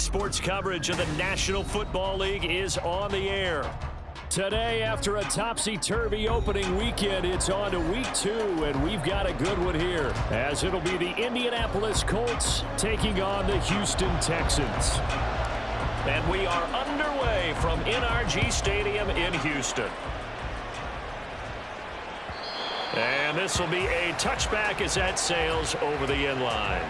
sports coverage of the National Football League is on the air. Today, after a topsy-turvy opening weekend, it's on to week 2, and we've got a good one here, as it'll be the Indianapolis Colts taking on the Houston Texans. And we are underway from NRG Stadium in Houston. And this will be a touchback as that sails over the end line.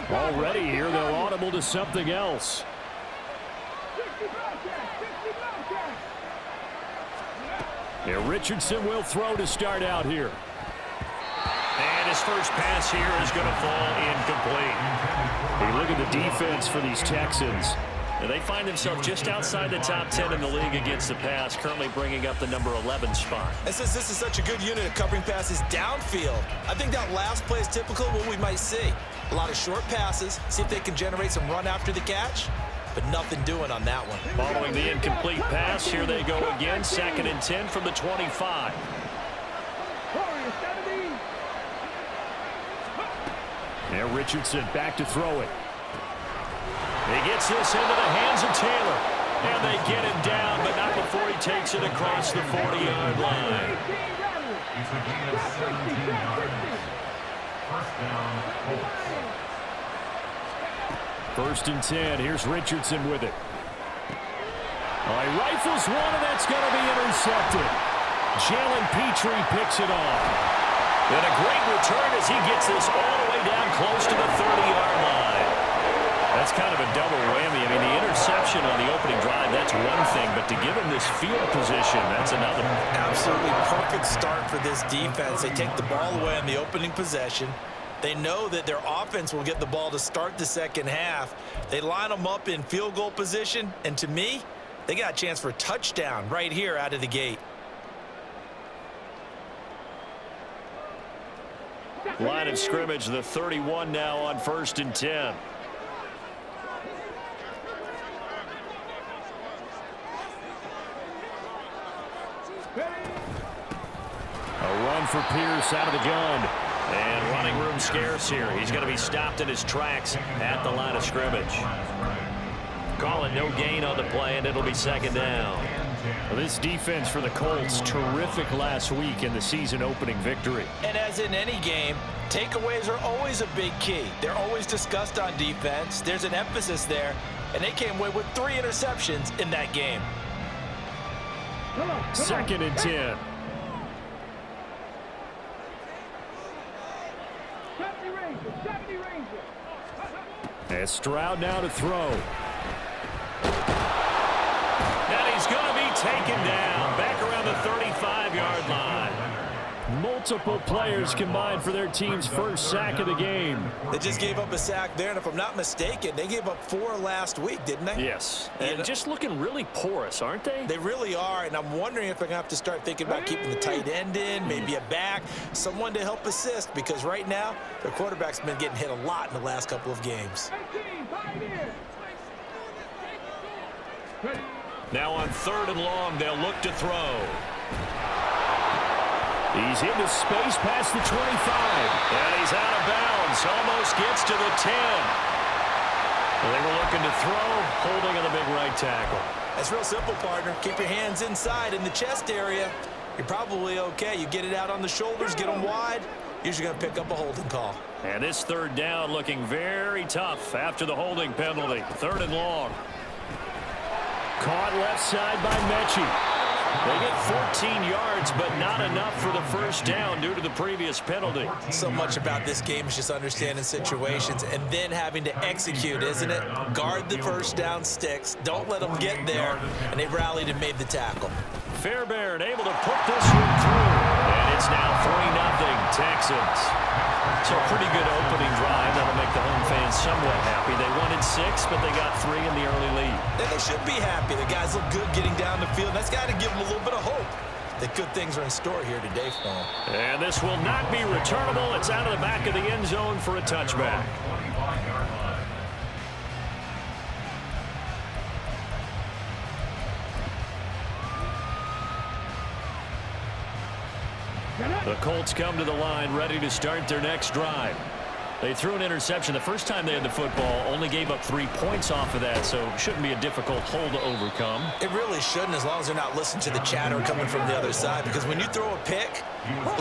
Already here, they'll audible to something else. Yeah, Richardson will throw to start out here. And his first pass here is going to fall incomplete. Hey, look at the defense for these Texans. And they find themselves just outside the top 10 in the league against the pass, currently bringing up the number 11 spot. And since this is such a good unit of covering passes downfield, I think that last play is typical of what we might see. A lot of short passes, see if they can generate some run after the catch, but nothing doing on that one. Following the incomplete pass, here they go again, 2nd and 10 from the 25. Now Richardson back to throw it. He gets this into the hands of Taylor. And they get him down, but not before he takes it across the 40-yard line. It's a gain of 17 yards. First down, Colts. 1st and 10. Here's Richardson with it. All right, rifles one, and that's going to be intercepted. Jalen Petrie picks it off. And a great return as he gets this all the way down close to the 30-yard line. That's kind of a double whammy. I mean, the interception on the opening drive, that's one thing, but to give him this field position, that's another. Absolutely perfect start for this defense. They take the ball away on the opening possession. They know that their offense will get the ball to start the second half. They line them up in field goal position, and to me, they got a chance for a touchdown right here out of the gate. Line of scrimmage, the 31 now on 1st and 10. A run for Pierce out of the gun. And running room scarce here. He's going to be stopped in his tracks at the line of scrimmage. Call it no gain on the play, and it'll be 2nd down. Well, this defense for the Colts, terrific last week in the season opening victory. And as in any game, takeaways are always a big key. They're always discussed on defense. There's an emphasis there, and they came away with 3 interceptions in that game. 2nd and 10. And Stroud now to throw. And he's going to be taken down back around the 35-yard line. Multiple players combined for their team's first sack of the game. They just gave up a sack there, and if I'm not mistaken, they gave up 4 last week, didn't they? Yes, and just looking really porous, aren't they? They really are, and I'm wondering if they're going to have to start thinking about keeping the tight end in, maybe a back, someone to help assist, because right now, their quarterback's been getting hit a lot in the last couple of games. Now on 3rd and long, they'll look to throw. He's into space past the 25. And he's out of bounds. Almost gets to the 10. Well, they were looking to throw, holding on the big right tackle. That's real simple, partner. Keep your hands inside in the chest area. You're probably okay. You get it out on the shoulders, get them wide. Usually going to pick up a holding call. And this 3rd down looking very tough after the holding penalty. 3rd and long. Caught left side by Mechie. They get 14 yards, but not enough for the first down due to the previous penalty. So much about this game is just understanding situations and then having to execute, isn't it? Guard the first down sticks. Don't let them get there. And they rallied and made the tackle. Fairbairn able to put this one through. And it's now 3-0 Texans. So a pretty good opening drive. That'll make the home fans somewhat happy. They wanted 6, but they got 3 in the early lead. And they should be happy. The guys look good getting down the field. That's got to give them a little bit of hope that good things are in store here today for them. And this will not be returnable. It's out of the back of the end zone for a touchback. The Colts come to the line ready to start their next drive. They threw an interception the first time they had the football, only gave up 3 points off of that, so it shouldn't be a difficult hole to overcome. It really shouldn't, as long as they're not listening to the chatter coming from the other side, because when you throw a pick,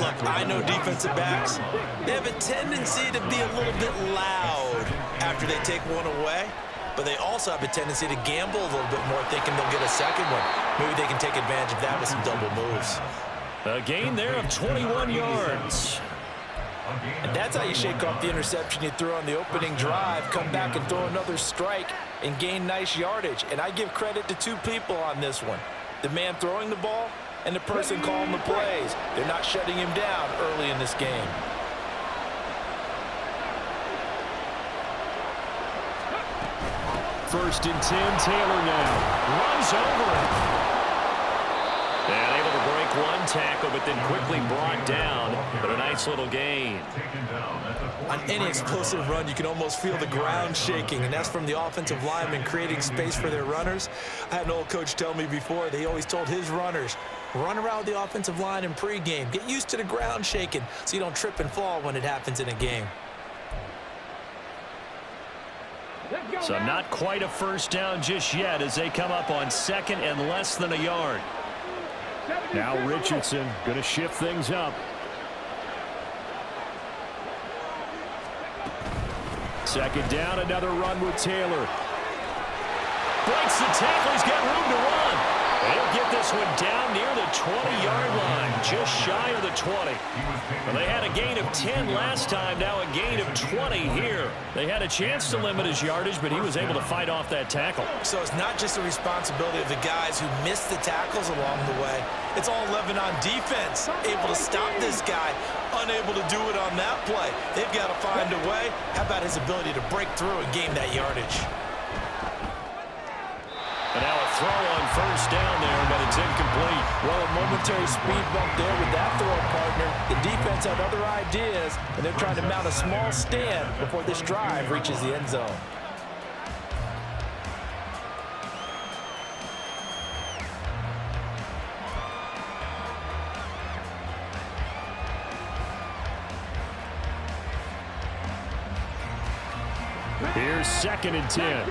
look, I know defensive backs, they have a tendency to be a little bit loud after they take one away, but they also have a tendency to gamble a little bit more, thinking they'll get a second one. Maybe they can take advantage of that with some double moves. A gain there of 21 yards. And that's how you shake off the interception you threw on the opening drive, come back and throw another strike and gain nice yardage. And I give credit to 2 people on this one, the man throwing the ball and the person calling the plays. They're not shutting him down early in this game. First and 10, Taylor now runs over it. And able to break one tackle, but then quickly brought down. But a nice little gain. On any explosive run, you can almost feel the ground shaking, and that's from the offensive linemen creating space for their runners. I had an old coach tell me before, they always told his runners, run around with the offensive line in pregame. Get used to the ground shaking so you don't trip and fall when it happens in a game. So not quite a first down just yet as they come up on second and less than a yard. Now Richardson going to shift things up. Second down, another run with Taylor. Breaks the tackle, he's got room to run. They'll get this one down near the 20-yard line, just shy of the 20. Well, they had a gain of 10 last time, now a gain of 20 here. They had a chance to limit his yardage, but he was able to fight off that tackle. So it's not just the responsibility of the guys who missed the tackles along the way. It's all 11 on defense, able to stop this guy, unable to do it on that play. They've got to find a way. How about his ability to break through and gain that yardage? And now a throw on first down there, but it's incomplete. Well, a momentary speed bump there with that throw partner. The defense had other ideas, and they're trying to mount a small stand before this drive reaches the end zone. Here's second and 10.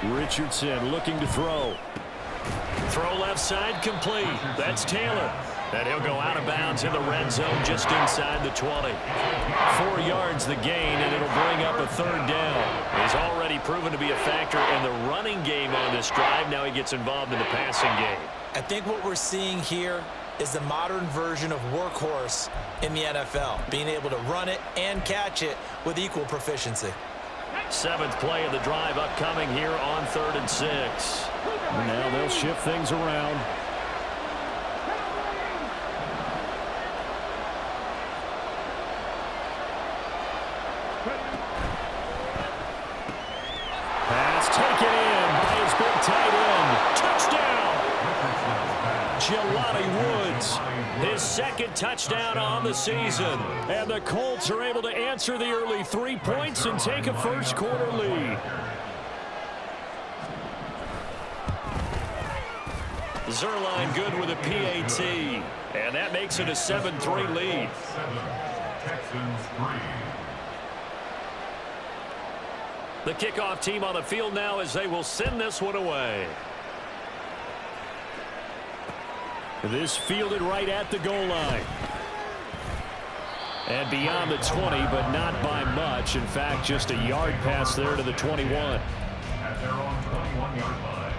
Richardson looking to throw. Throw left side complete. That's Taylor. And he'll go out of bounds in the red zone just inside the 20. 4 yards the gain, and it'll bring up a third down. He's already proven to be a factor in the running game on this drive. Now he gets involved in the passing game. I think what we're seeing here is the modern version of workhorse in the NFL, being able to run it and catch it with equal proficiency. 7th play of the drive upcoming here on 3rd and 6. Now they'll shift things around. Pass taken in by his big tight end. Touchdown! Jelani Woods, his 2nd touchdown on the season. And the Colts are able to answer the early 3 points and take a first quarter lead. Zerline good with a PAT. And that makes it a 7-3 lead. Texans 3. The kickoff team on the field now as they will send this one away. This fielded right at the goal line. And beyond the 20, but not by much. In fact, just a yard pass there to the 21. At their own 21-yard line.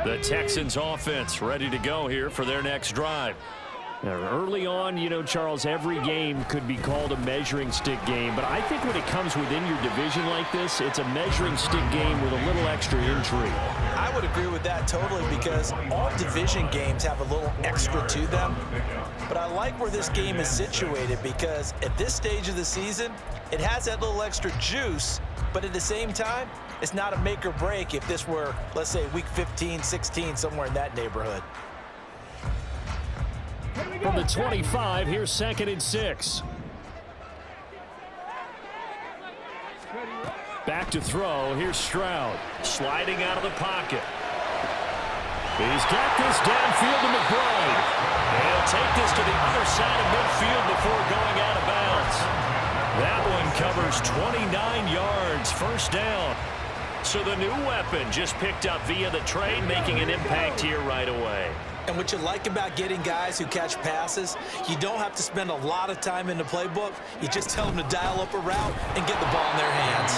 The Texans offense ready to go here for their next drive. Now, early on, you know, Charles, every game could be called a measuring stick game, but I think when it comes within your division like this, it's a measuring stick game with a little extra intrigue. I would agree with that totally, because all division games have a little extra to them. But I like where this game is situated, because at this stage of the season, it has that little extra juice, but at the same time, it's not a make or break if this were, let's say, week 15, 16, somewhere in that neighborhood. From the 25, here's 2nd and 6. Back to throw. Here's Stroud. Sliding out of the pocket. He's got this downfield to McBride. He'll take this to the other side of midfield before going out of bounds. That one covers 29 yards. First down. So the new weapon just picked up via the trade, making an impact here right away. And what you like about getting guys who catch passes, you don't have to spend a lot of time in the playbook. You just tell them to dial up a route and get the ball in their hands.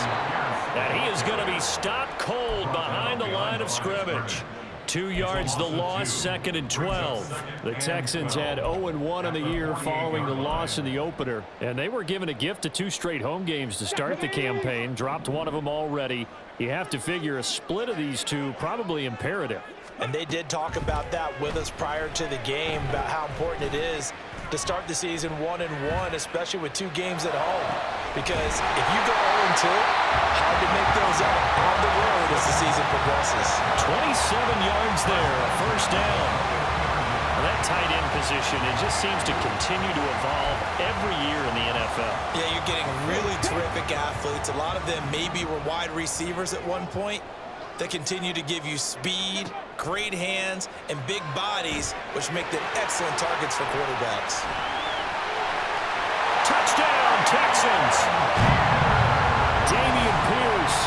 And he is going to be stopped cold behind the line of scrimmage. 2 yards the loss, 2nd and 12. The Texans had 0-1 on the year following the loss in the opener. And they were given a gift of 2 straight home games to start the campaign. Dropped one of them already. You have to figure a split of these two probably imperative. And they did talk about that with us prior to the game, about how important it is to start the season 1-1, especially with 2 games at home. Because if you go 0-2, hard to make those up on the road as the season progresses. 27 yards there, a first down. Well, that tight end position, it just seems to continue to evolve every year in the NFL. Yeah, you're getting really terrific athletes. A lot of them maybe were wide receivers at one point. They continue to give you speed, great hands, and big bodies, which make them excellent targets for quarterbacks. Touchdown, Texans! Dameon Pierce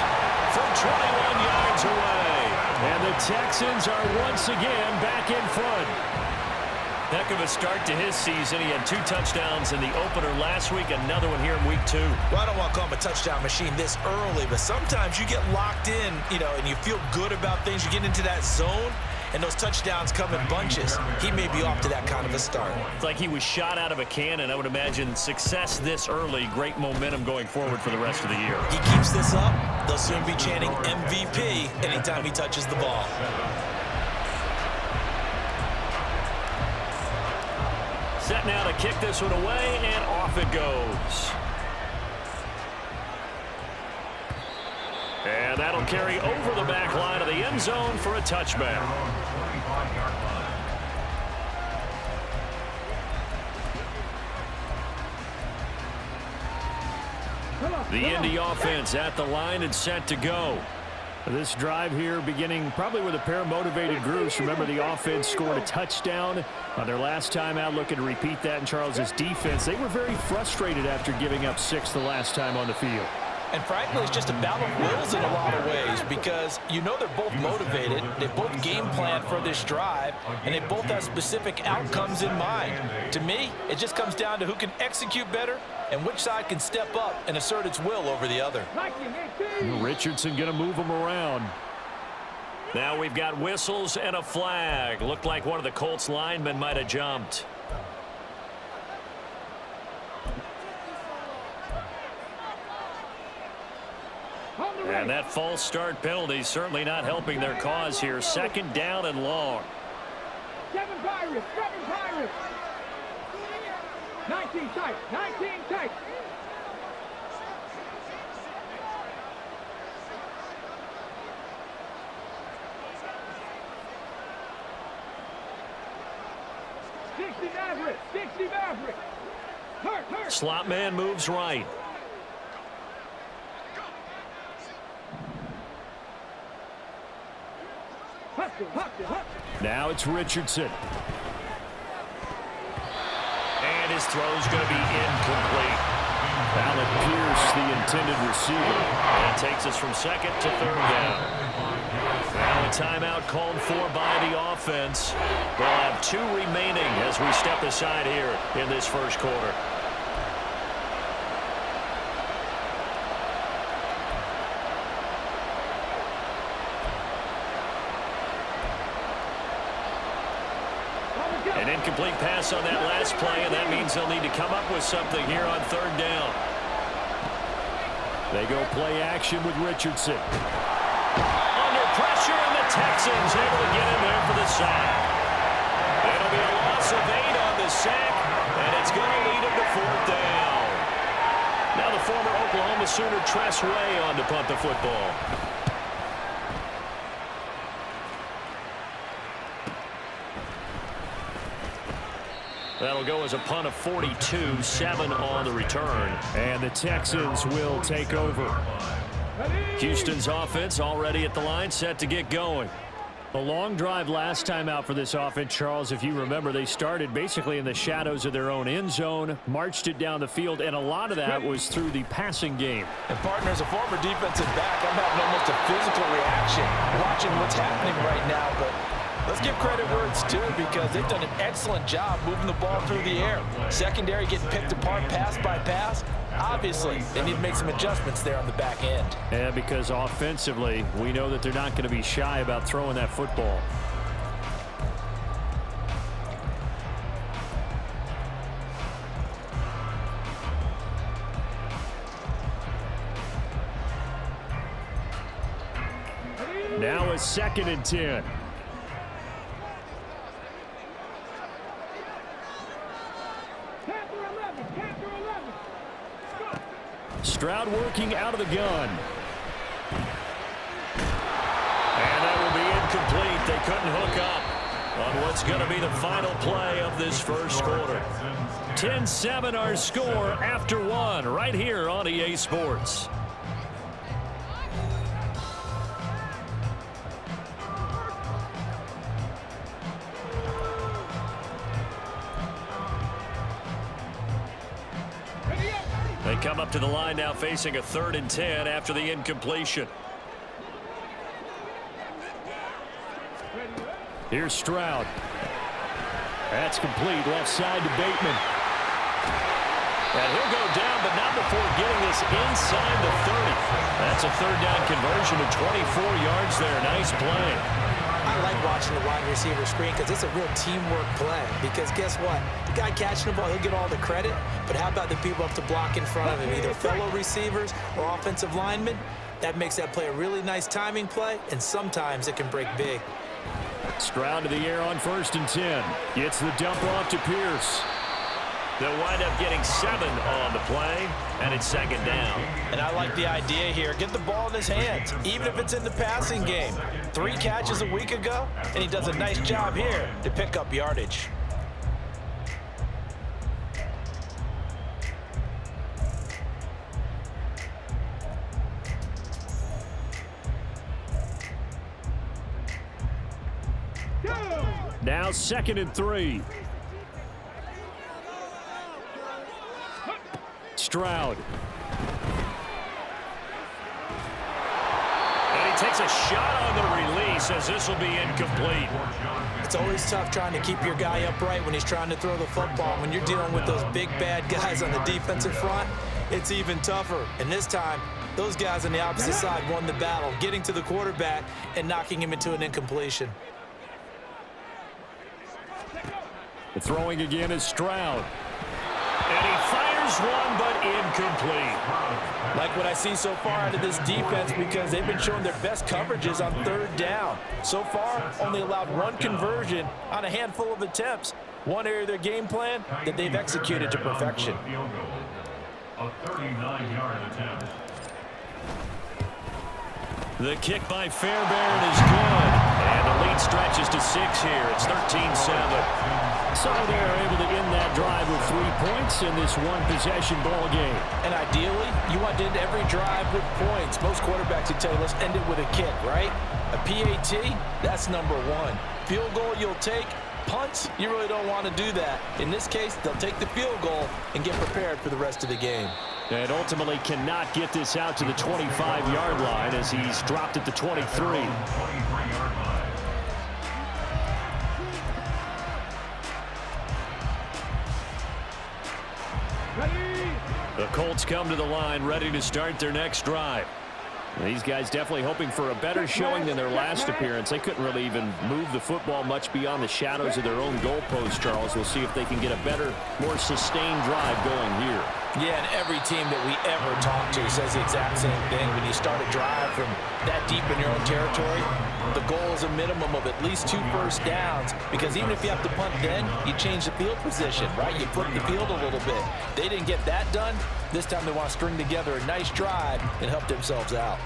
from 21 yards away. And the Texans are once again back in front. Heck of a start to his season. He had 2 touchdowns in the opener last week, another one here in week 2. Well, I don't want to call him a touchdown machine this early, but sometimes you get locked in, and you feel good about things. You get into that zone, and those touchdowns come in bunches. He may be off to that kind of a start. It's like he was shot out of a cannon. I would imagine success this early, great momentum going forward for the rest of the year. He keeps this up, they'll soon be chanting MVP anytime he touches the ball. Set now to kick this one away, and off it goes. And that'll carry over the back line of the end zone for a touchback. The Indy offense at the line and set to go. This drive here beginning probably with a pair of motivated groups. Remember, the offense scored a touchdown on their last time out. Looking to repeat that in Charles's defense. They were very frustrated after giving up 6 the last time on the field. And frankly, it's just a battle of wills in a lot of ways because they're both motivated. They both game plan for this drive, and they both have specific outcomes in mind. To me, it just comes down to who can execute better and which side can step up and assert its will over the other. Richardson going to move them around. Now we've got whistles and a flag. Looked like one of the Colts linemen might have jumped. And that false start penalty certainly not helping their cause here. 2nd down and long. 7 Pirates, 19 tight, 19 tight. Maverick, 60 Maverick. Hurt. Slot man moves right. Now it's Richardson. And his throw's going to be incomplete. Alec Pierce, the intended receiver. And takes us from 2nd to 3rd down. Now a timeout called for by the offense. They'll have 2 remaining as we step aside here in this first quarter. An incomplete pass on that last play, and that means they'll need to come up with something here on 3rd down. They go play action with Richardson. Under pressure, and the Texans able to get in there for the sack. It'll be a loss of 8 on the sack, and it's going to lead them to 4th down. Now the former Oklahoma Sooner Tress Way on to punt the football. That'll go as a punt of 42, 7 on the return. And the Texans will take over. Houston's offense already at the line, set to get going. A long drive last time out for this offense, Charles. If you remember, they started basically in the shadows of their own end zone, marched it down the field, and a lot of that was through the passing game. And partner, as a former defensive back, I'm having almost a physical reaction watching what's happening right now. But let's give credit where it's due, because they've done an excellent job moving the ball through the air. Secondary getting picked apart pass by pass. Obviously, they need to make some adjustments there on the back end. Yeah, because offensively, we know that they're not going to be shy about throwing that football. Now a 2nd and 10. Stroud working out of the gun. And that will be incomplete. They couldn't hook up on what's going to be the final play of this first quarter. 10-7 our score after 1 right here on EA Sports. They come up to the line now facing a 3rd and 10 after the incompletion. Here's Stroud. That's complete. Left side to Bateman. And he'll go down, but not before getting this inside the 30. That's a 3rd down conversion of 24 yards there. Nice play. I like watching the wide receiver screen because it's a real teamwork play. Because guess what? The guy catching the ball, he'll get all the credit. But how about the people up to block in front of him, either fellow receivers or offensive linemen? That makes that play a really nice timing play, and sometimes it can break big. Stroud to the air on 1st and 10. Gets the dump off to Pierce. They'll wind up getting 7 on the play, and it's 2nd down. And I like the idea here. Get the ball in his hands, even if it's in the passing game. 3 catches a week ago, and he does a nice job here to pick up yardage. Now 2nd and 3. Stroud. And he takes a shot on the release as this will be incomplete. It's always tough trying to keep your guy upright when he's trying to throw the football. When you're dealing with those big, bad guys on the defensive front, it's even tougher. And this time, those guys on the opposite side won the battle, getting to the quarterback and knocking him into an incompletion. The throwing again is Stroud. And he fires one, but incomplete. Like what I see so far out of this defense, because they've been showing their best coverages on 3rd down. So far, only allowed 1 conversion on a handful of attempts. One area of their game plan that they've executed to perfection. A 39-yard attempt. The kick by Fairbairn is good. And the lead stretches to 6 here. It's 13-7. So they're able to end that drive with 3 points in this 1-possession ball game. And ideally, you want to end every drive with points. Most quarterbacks would tell you, let's end it with a kick, right? A PAT, that's number 1. Field goal you'll take. Punts, you really don't want to do that. In this case, they'll take the field goal and get prepared for the rest of the game. And ultimately cannot get this out to the 25-yard line as he's dropped at the 23. 23-yard line. The Colts come to the line ready to start their next drive. These guys definitely hoping for a better showing than their last appearance. They couldn't really even move the football much beyond the shadows of their own goalpost, Charles. We'll see if they can get a better, more sustained drive going here. Yeah, and every team that we ever talk to says the exact same thing. When you start a drive from that deep in your own territory, the goal is a minimum of at least 2 first downs, because even if you have to punt then, you change the field position, right? You flip the field a little bit. They didn't get that done. This time they want to string together a nice drive and help themselves out.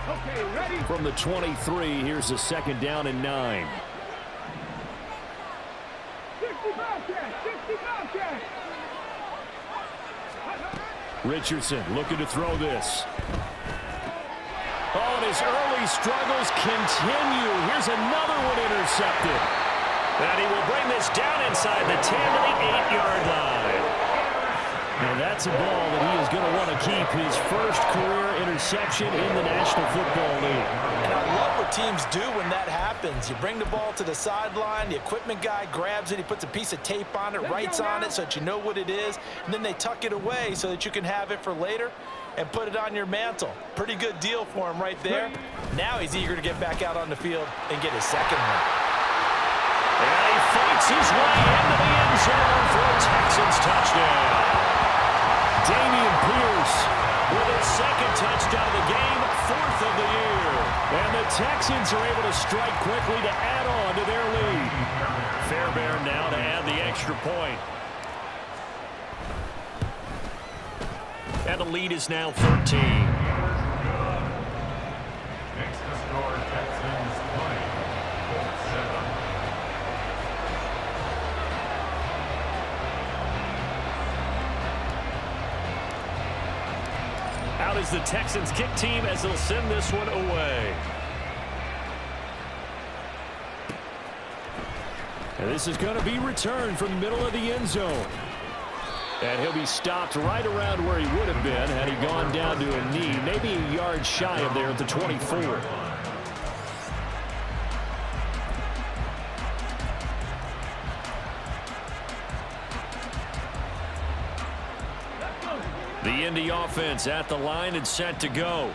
Okay, ready? From the 23, here's a 2nd down and 9. Richardson looking to throw this. Oh, and his early struggles continue. Here's another one intercepted. And he will bring this down inside the 10 to the 8-yard line. And that's a ball that he is going to want to keep, his first career interception in the National Football League. And I love what teams do when that happens. You bring the ball to the sideline, the equipment guy grabs it, he puts a piece of tape on it, writes on it so that you know what it is, and then they tuck it away so that you can have it for later and put it on your mantle. Pretty good deal for him right there. Now he's eager to get back out on the field and get his second one. And he fights his way into the end zone for a Texans touchdown. Dameon Pierce with his second touchdown of the game, 4th of the year. And the Texans are able to strike quickly to add on to their lead. Fairbairn now to add the extra point. And the lead is now 13. Next to score, Texans 20, Colts 7. Out is the Texans kick team as they'll send this one away. And this is going to be returned from the middle of the end zone. And he'll be stopped right around where he would have been had he gone down to a knee, maybe a yard shy of there at the 24. The Indy offense at the line and set to go.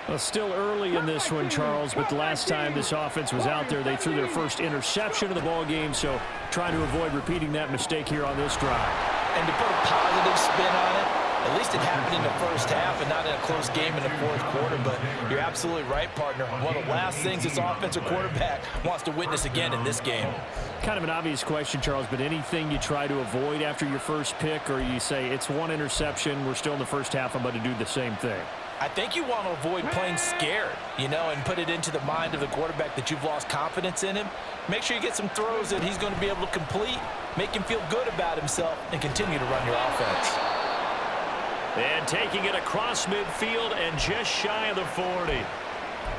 Well, still early in this one, Charles, but the last time this offense was out there, they threw their first interception of the ball game, so trying to avoid repeating that mistake here on this drive. And to put a positive spin on it, at least it happened in the first half and not in a close game in the fourth quarter. But you're absolutely right, partner. One of the last things this offensive quarterback wants to witness again in this game. Kind of an obvious question, Charles, but anything you try to avoid after your first pick, or you say it's one interception, we're still in the first half, I'm going to do the same thing? I think you want to avoid playing scared, and put it into the mind of the quarterback that you've lost confidence in him. Make sure you get some throws that he's going to be able to complete, make him feel good about himself, and continue to run your offense. And taking it across midfield and just shy of the 40.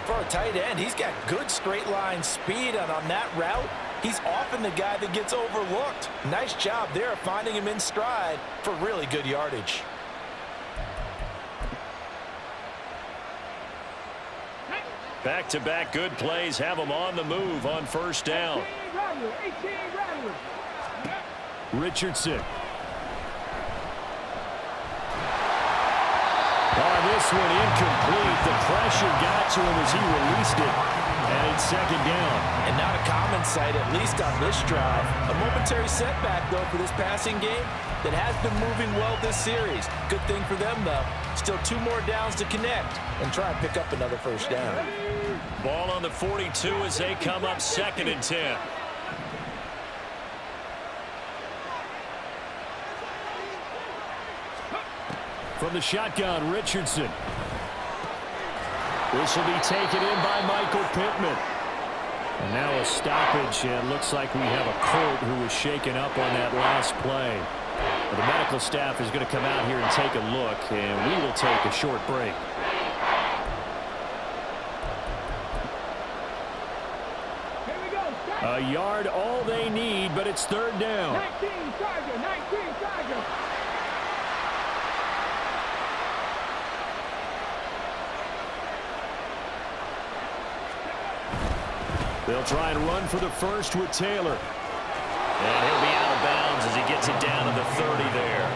For a tight end, he's got good straight line speed, and on that route, he's often the guy that gets overlooked. Nice job there of finding him in stride for really good yardage. Back-to-back good plays have them on the move on first down. Richardson. This one incomplete. The pressure got to him as he released it. And it's second down. And not a common sight, at least on this drive. A momentary setback, though, for this passing game that has been moving well this series. Good thing for them, though. Still 2 more downs to connect and try and pick up another first down. Ball on the 42 as they come up 2nd and 10. From the shotgun, Richardson. This will be taken in by Michael Pittman. And now a stoppage, and looks like we have a Colt who was shaken up on that last play. But the medical staff is going to come out here and take a look, and we will take a short break. A yard all they need, but it's 3rd down. 19 Charger, 19 Charger. They'll try and run for the first with Taylor. And he'll be out of bounds as he gets it down to the 30 there.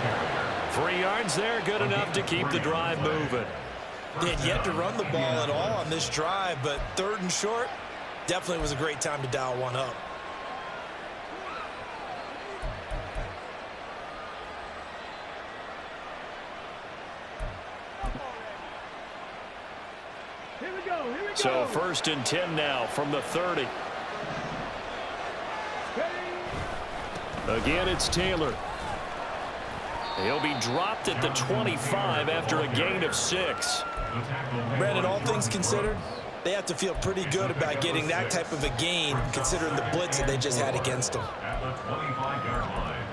3 yards there, good enough to keep the drive moving. They had yet to run the ball at all on this drive, but 3rd and short, definitely was a great time to dial one up. Here we go. So 1st and 10 now from the 30. Again, it's Taylor. He'll be dropped at the 25 after a gain of 6. Brandon, all things considered, they have to feel pretty good about getting that type of a gain considering the blitz that they just had against them. At the 25-yard line.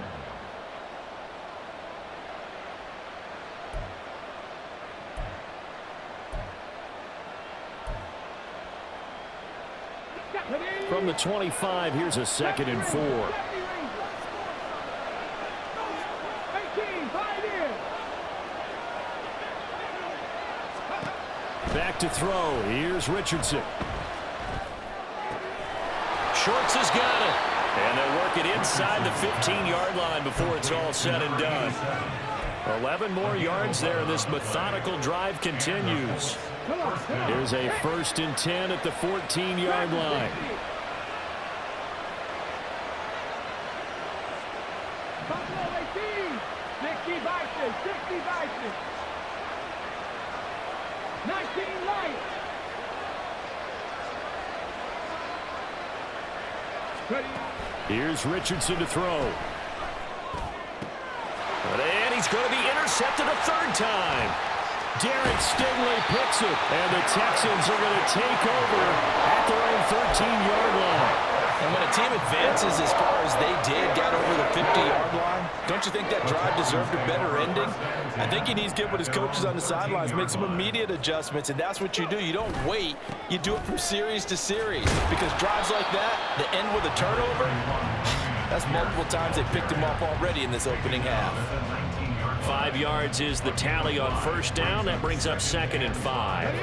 From the 25, here's a 2nd and 4. 18, 5 in. Back to throw. Here's Richardson. Shorts has got it. And they'll work it inside the 15-yard line before it's all said and done. 11 more yards there, and this methodical drive continues. Here's a 1st and 10 at the 14-yard line. Buffalo 18, 60 Vikings, 60 Vikings. 19 light. Here's Richardson to throw. And he's going to be intercepted a 3rd time. Derek Stingley picks it, and the Texans are going to take over at their own 13-yard line. And when a team advances as far as they did, got over the 50-yard line, don't you think that drive deserved a better ending? I think he needs to get with his coaches on the sidelines, make some immediate adjustments, and that's what you do. You don't wait. You do it from series to series, because drives like that, that end with a turnover, that's multiple times they picked him up already in this opening half. 5 yards is the tally on 1st down. That brings up 2nd and 5.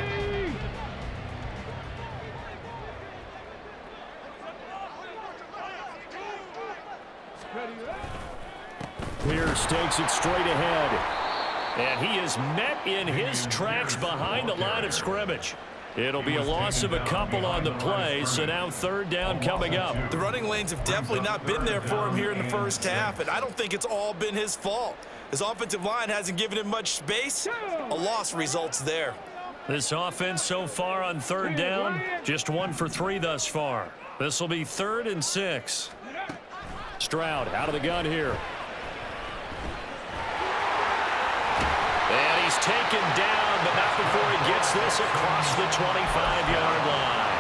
Pierce takes it straight ahead. And he is met in his tracks behind the line of scrimmage. It'll be a loss of a couple on the play, so now 3rd down coming up. The running lanes have definitely not been there for him here in the 1st half, and I don't think it's all been his fault. His offensive line hasn't given him much space. A loss results there. This offense so far on 3rd down, just 1 for 3 thus far. This will be 3rd and 6. Stroud out of the gun here. And he's taken down, but not before he gets this across the 25-yard line.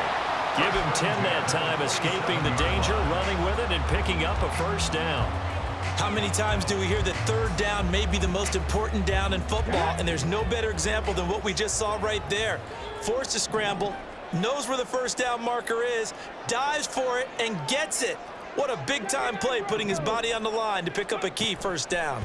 Give him 10 that time, escaping the danger, running with it, and picking up a 1st down. How many times do we hear that 3rd down may be the most important down in football, and there's no better example than what we just saw right there. Forced to scramble, knows where the 1st down marker is, dives for it, and gets it. What a big-time play, putting his body on the line to pick up a key 1st down.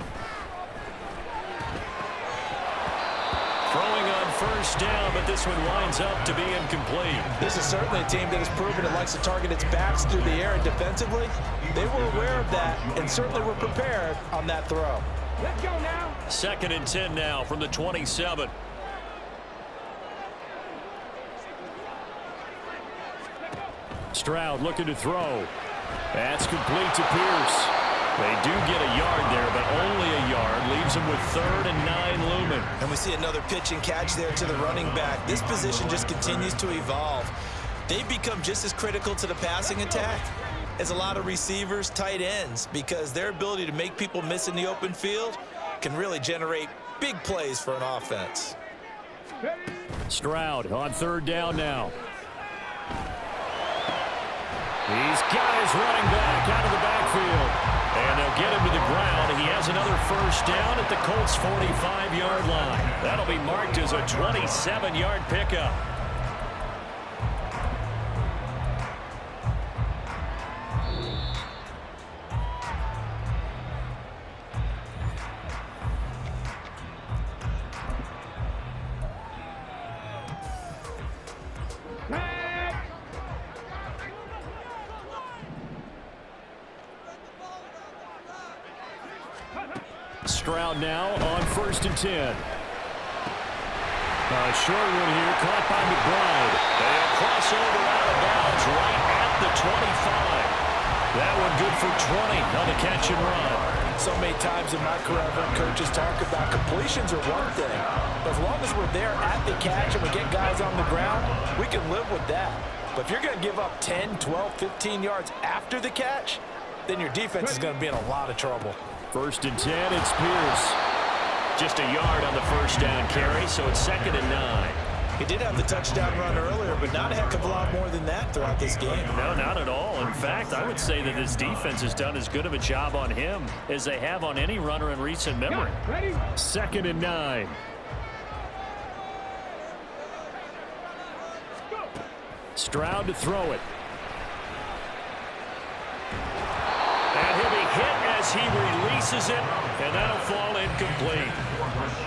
Throwing on 1st down, but this one winds up to be incomplete. This is certainly a team that has proven it likes to target its backs through the air, and defensively, they were aware of that and certainly were prepared on that throw. Let's go now. 2nd and 10 now from the 27. Stroud looking to throw. That's complete to Pierce. They do get a yard there, but only a yard. Leaves them with 3rd and 9 looming. And we see another pitch and catch there to the running back. This position just continues to evolve. They've become just as critical to the passing attack as a lot of receivers, tight ends, because their ability to make people miss in the open field can really generate big plays for an offense. Stroud on 3rd down now. He's got his running back out of the backfield. And they'll get him to the ground. He has another 1st down at the Colts' 45-yard line. That'll be marked as a 27-yard pickup. Stroud now on 1st and 10. A short one here, caught by McBride. They'll cross over out of bounds right at the 25. That one good for 20 on the catch and run. So many times in my career, I've heard coaches talk about completions are one thing, but as long as we're there at the catch and we get guys on the ground, we can live with that. But if you're going to give up 10, 12, 15 yards after the catch, then your defense is going to be in a lot of trouble. 1st and 10, it's Pierce. Just a yard on the 1st down carry, so it's 2nd and 9. He did have the touchdown run earlier, but not a heck of a lot more than that throughout this game. No, not at all. In fact, I would say that this defense has done as good of a job on him as they have on any runner in recent memory. 2nd and 9. Stroud to throw it. this. He releases it, and that'll fall incomplete.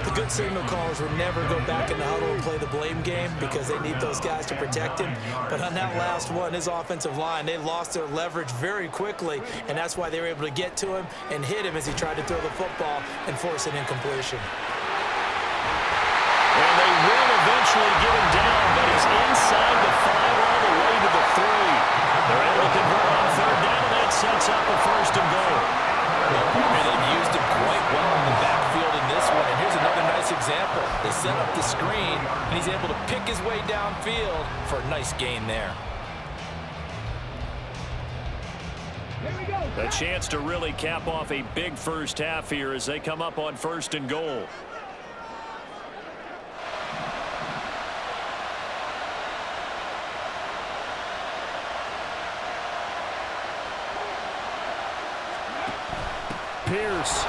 The good signal callers will never go back in the huddle and play the blame game because they need those guys to protect him. But on that last one, his offensive line, they lost their leverage very quickly, and that's why they were able to get to him and hit him as he tried to throw the football and force an incompletion. And they will eventually get him down, but he's inside the 5 all the way to the 3. They're able to convert on 3rd down, and that sets up a 1st and goal. And they've used him quite well in the backfield in this one. And here's another nice example. They set up the screen, and he's able to pick his way downfield for a nice gain there. A chance to really cap off a big first half here as they come up on 1st and goal. Pierce,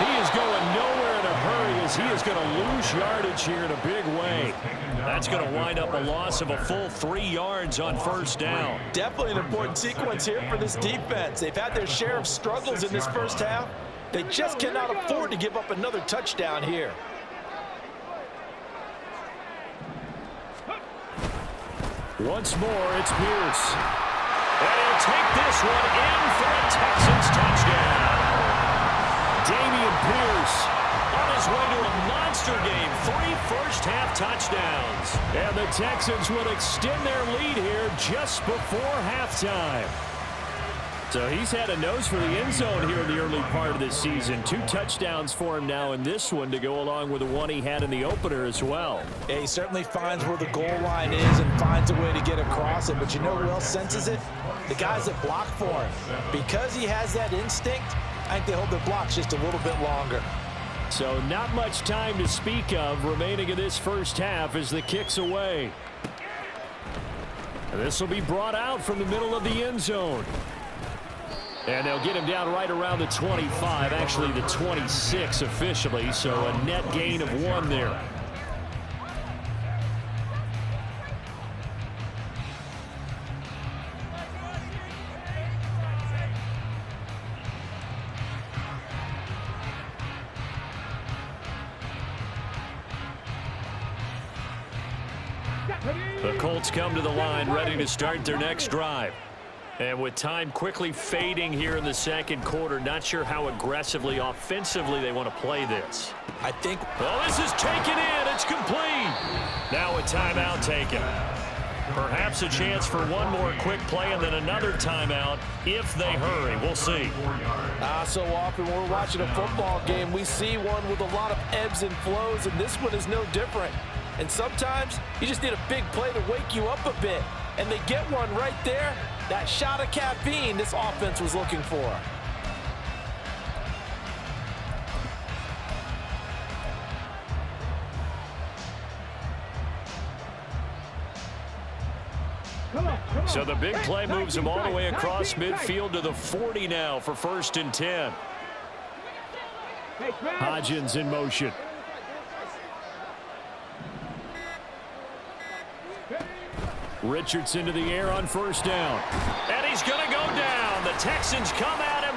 he is going nowhere in a hurry as he is going to lose yardage here in a big way. That's going to wind up a loss of a full 3 yards on 1st down. Definitely an important sequence here for this defense. They've had their share of struggles in this first half. They just cannot afford to give up another touchdown here. Once more, it's Pierce. And he'll take this one in for a Texans touchdown. Damian Pierce on his way to a monster game. 3 first-half touchdowns. And the Texans will extend their lead here just before halftime. So he's had a nose for the end zone here in the early part of this season. 2 touchdowns for him now in this one to go along with the one he had in the opener as well. Yeah, he certainly finds where the goal line is and finds a way to get across it. But you know who else senses it? The guys that block for him. Because he has that instinct, I think they hold their blocks just a little bit longer. So not much time to speak of remaining in this first half as the kick's away. This will be brought out from the middle of the end zone. And they'll get him down right around the 25, actually the 26 officially, so a net gain of 1 there. The Colts come to the line ready to start their next drive. And with time quickly fading here in the second quarter, not sure how aggressively, offensively they want to play this. I think... Well, this is taken in. It's complete. Now a timeout taken. Perhaps a chance for one more quick play and then another timeout if they hurry. We'll see. So often when we're watching a football game, we see one with a lot of ebbs and flows, and this one is no different. And sometimes you just need a big play to wake you up a bit. And they get one right there. That shot of caffeine this offense was looking for. So the big play moves them all the way across midfield to the 40 now for 1st and 10. Hodgins in motion. Richardson to the air on 1st down. And he's going to go down. The Texans come at him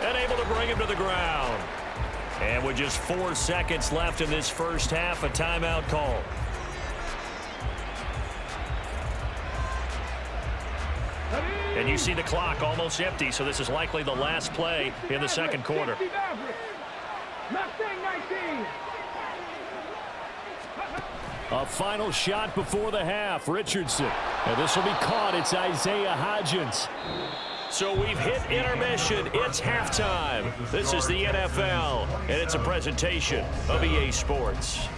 and able to bring him to the ground. And with just 4 seconds left in this first half, a timeout call. And you see the clock almost empty, so this is likely the last play in the second quarter. A final shot before the half. Richardson. And this will be caught. It's Isaiah Hodgins. So we've hit intermission. It's halftime. This is the NFL, and it's a presentation of EA Sports.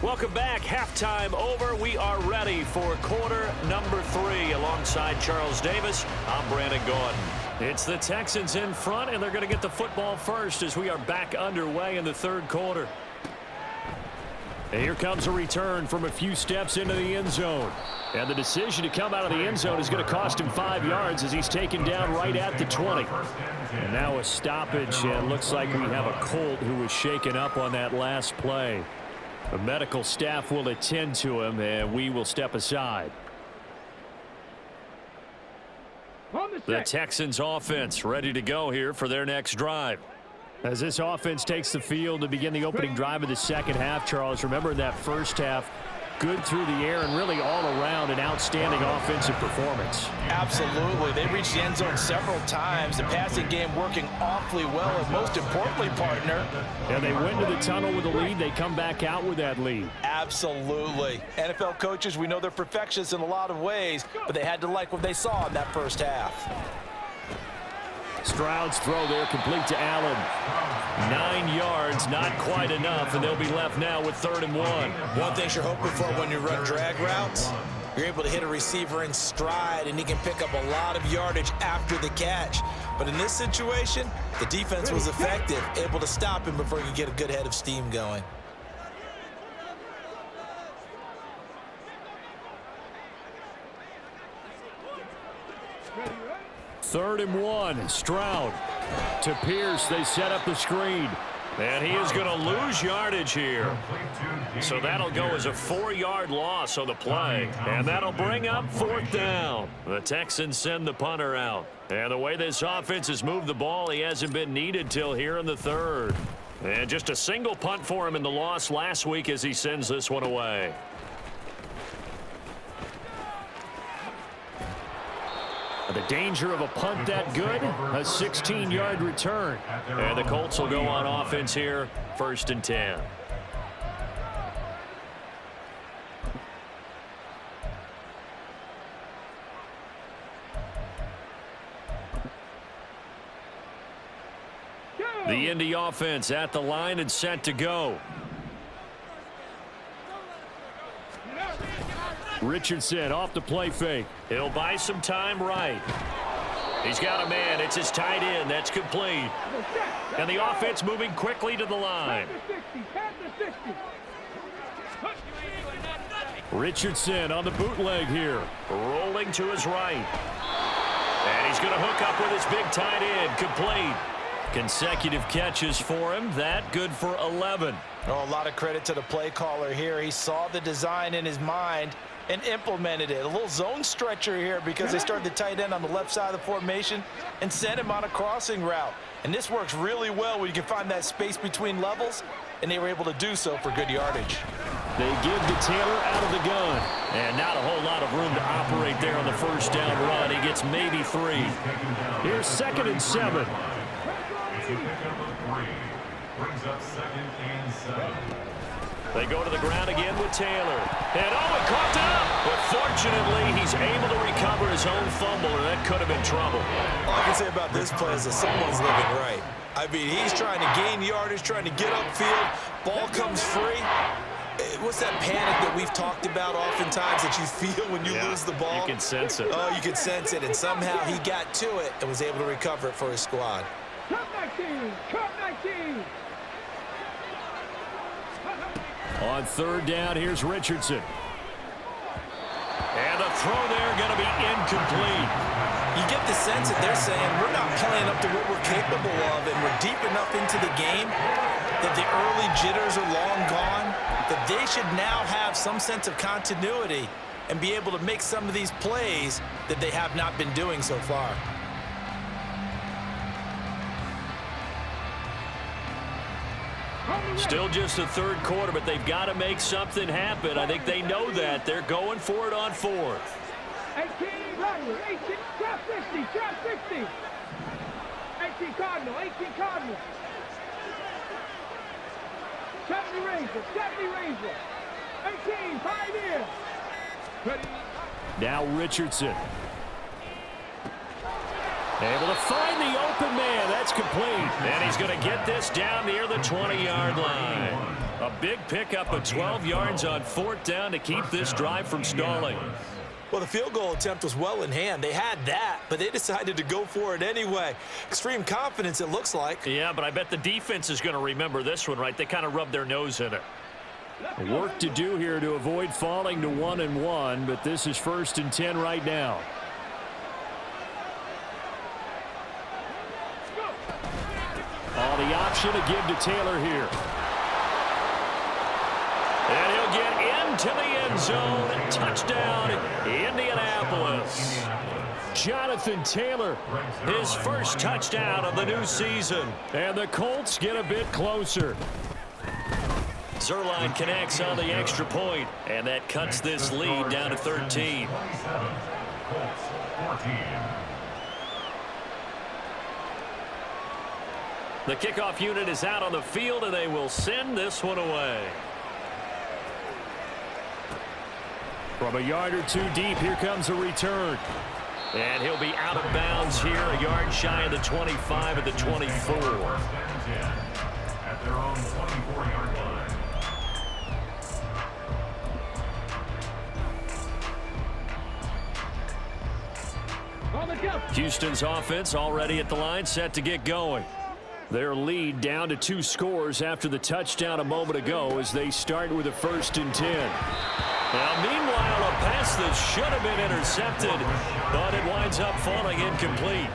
Welcome back. Halftime over. We are ready for quarter number 3 alongside Charles Davis. I'm Brandon Gordon. It's the Texans in front, and they're going to get the football first as we are back underway in the third quarter. And here comes a return from a few steps into the end zone. And the decision to come out of the end zone is going to cost him 5 yards as he's taken down right at the 20. And now a stoppage, and looks like we have a Colt who was shaken up on that last play. The medical staff will attend to him, and we will step aside. The Texans offense ready to go here for their next drive. As this offense takes the field to begin the opening drive of the second half, Charles, remember in that first half, good through the air and really all around an outstanding offensive performance. Absolutely. They reached the end zone several times. The passing game working awfully well, and most importantly, partner. And they went to the tunnel with a lead. They come back out with that lead. Absolutely. NFL coaches, we know they're perfectionists in a lot of ways, but they had to like what they saw in that first half. Stroud's throw there complete to Allen. 9 yards, not quite enough, and they'll be left now with 3rd and 1. One thing you're hoping for when you run drag routes, you're able to hit a receiver in stride, and he can pick up a lot of yardage after the catch. But in this situation, the defense was effective, able to stop him before he could get a good head of steam going. Third and 1, Stroud to Pierce. They set up the screen. And he is going to lose yardage here. So that'll go as a 4-yard loss on the play. And that'll bring up 4th down. The Texans send the punter out. And the way this offense has moved the ball, he hasn't been needed till here in the 3rd. And just a single punt for him in the loss last week as he sends this one away. The danger of a punt that good, a 16-yard return. And the Colts will go on offense here, 1st and 10. The Indy offense at the line and set to go. Richardson off the play fake. He'll buy some time right. He's got a man. It's his tight end. That's complete. And the offense moving quickly to the line. Richardson on the bootleg here. Rolling to his right. And he's going to hook up with his big tight end. Complete. Consecutive catches for him. That good for 11. Oh, a lot of credit to the play caller here. He saw the design in his mind and implemented it. A little zone stretcher here because they started the tight end on the left side of the formation and sent him on a crossing route. And this works really well when you can find that space between levels, and they were able to do so for good yardage. They give to Taylor out of the gun. And not a whole lot of room to operate there on the first down run. He gets maybe 3. Here's 2nd and 7. Brings up 2nd and 7. They go to the ground again with Taylor. And it caught up. But fortunately, he's able to recover his own fumble, and that could have been trouble. All I can say about this play is that someone's living right. I mean, he's trying to gain yardage, trying to get upfield. Ball comes free. What's that panic that we've talked about oftentimes that you feel when you lose the ball? You can sense it. Oh, you can sense it. And somehow he got to it and was able to recover it for his squad. Cut 19! Cut 19! On 3rd down, here's Richardson. And the throw there going to be incomplete. You get the sense that they're saying we're not playing up to what we're capable of, and we're deep enough into the game that the early jitters are long gone, that they should now have some sense of continuity and be able to make some of these plays that they have not been doing so far. Still just the 3rd quarter, but they've got to make something happen. I think they know that. They're going for it on 4th. 18, Rattler, 18, trap 60, trap 60. 18 Cardinal, 18 Cardinal. 70 Razor, 70 Razor. 18, Pioneer. Ready. Now Richardson. Able to find the open man. That's complete. And he's going to get this down near the 20-yard line. A big pickup of 12 yards on 4th down to keep this drive from stalling. Well, the field goal attempt was well in hand. They had that, but they decided to go for it anyway. Extreme confidence, it looks like. Yeah, but I bet the defense is going to remember this one, right? They kind of rubbed their nose in it. Work to do here to avoid falling to 1-1, but this is 1st and 10 right now. The option to give to Taylor here. And he'll get into the end zone. Touchdown, Indianapolis. Jonathan Taylor, his first touchdown of the new season. And the Colts get a bit closer. Zerline connects on the extra point, and that cuts this lead down to 13. Colts 14. The kickoff unit is out on the field, and they will send this one away. From a yard or two deep, here comes a return. And he'll be out of bounds here, a yard shy of the 25 at the 24. First and 10 at their own 24-yard line. Houston's offense already at the line, set to get going. Their lead down to 2 scores after the touchdown a moment ago as they start with a 1st and 10. Now, meanwhile, a pass that should have been intercepted, but it winds up falling incomplete.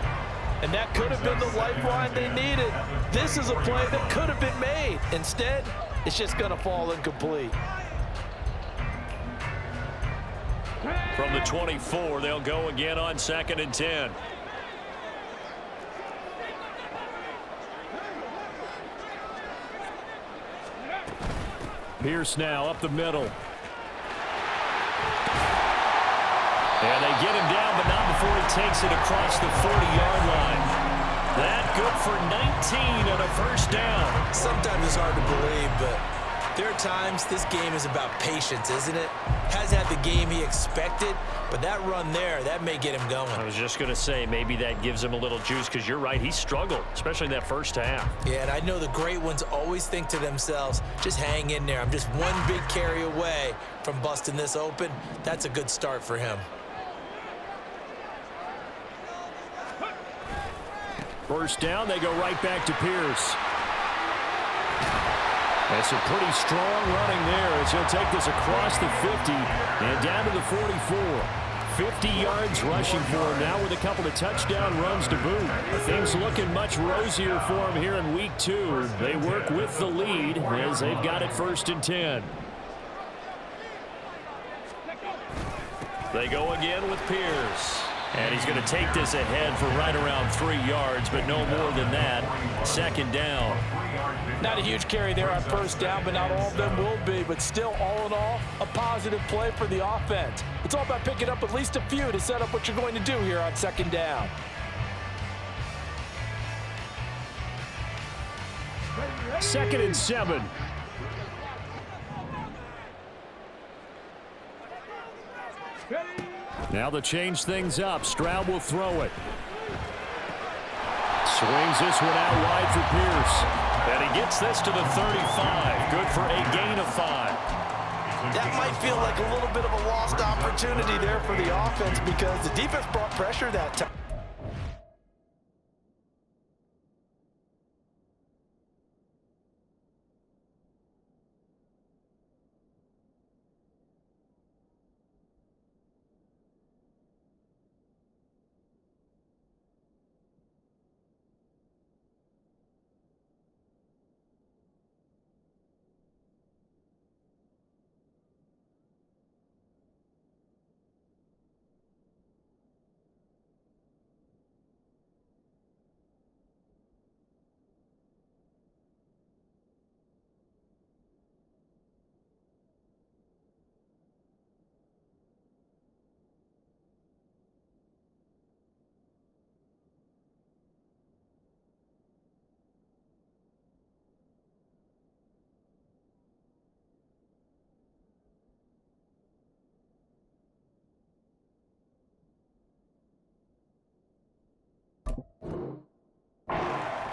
And that could have been the lifeline they needed. This is a play that could have been made. Instead, it's just going to fall incomplete. From the 24, they'll go again on 2nd and 10. Pierce now up the middle. And they get him down, but not before he takes it across the 40-yard line. That good for 19 and a 1st down. Sometimes it's hard to believe, but there are times this game is about patience, isn't it? Hasn't had the game he expected, but that run there, that may get him going. I was just going to say, maybe that gives him a little juice, because you're right, he struggled, especially in that 1st half. Yeah, and I know the great ones always think to themselves, just hang in there. I'm just one big carry away from busting this open. That's a good start for him. 1st down, they go right back to Pierce. That's a pretty strong running there as he'll take this across the 50 and down to the 44. 50 yards rushing for him now with a couple of touchdown runs to boot. Things looking much rosier for him here in week 2. They work with the lead as they've got it 1st and 10. They go again with Pierce. And he's going to take this ahead for right around 3 yards, but no more than that. 2nd down. Not a huge carry there on 1st down, but not all of them will be. But still, all in all, a positive play for the offense. It's all about picking up at least a few to set up what you're going to do here on 2nd down. Second and 7. Now they'll change things up. Stroud will throw it. Swings this one out wide for Pierce. And he gets this to the 35. Good for a gain of 5. That might feel like a little bit of a lost opportunity there for the offense because the defense brought pressure that time.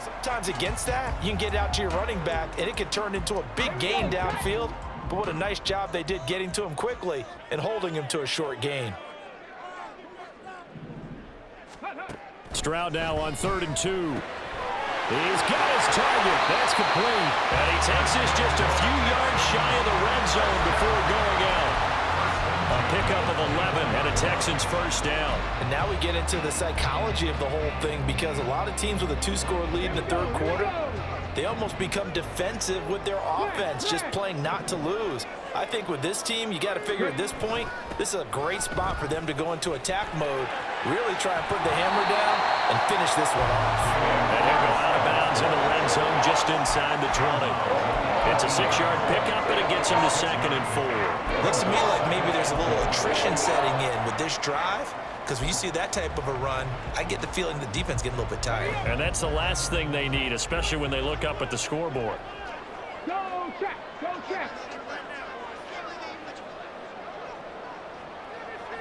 Sometimes against that, you can get out to your running back, and it can turn into a big gain downfield. But what a nice job they did getting to him quickly and holding him to a short gain. Stroud now on 3rd and 2. He's got his target. That's complete. And he takes this just a few yards shy of the red zone before going out. A pickup of 11 and a Texans first down. And now we get into the psychology of the whole thing, because a lot of teams with a 2-score lead in the third quarter, they almost become defensive with their offense, just playing not to lose. I think with this team, you got to figure at this point, this is a great spot for them to go into attack mode, really try and put the hammer down and finish this one off. And he'll go out of bounds in the red zone just inside the 20. It's a 6-yard pickup, and it gets him to 2nd and 4. Looks to me like maybe there's a little attrition setting in with this drive, because when you see that type of a run, I get the feeling the defense getting a little bit tired. And that's the last thing they need, especially when they look up at the scoreboard. Go check. Go check.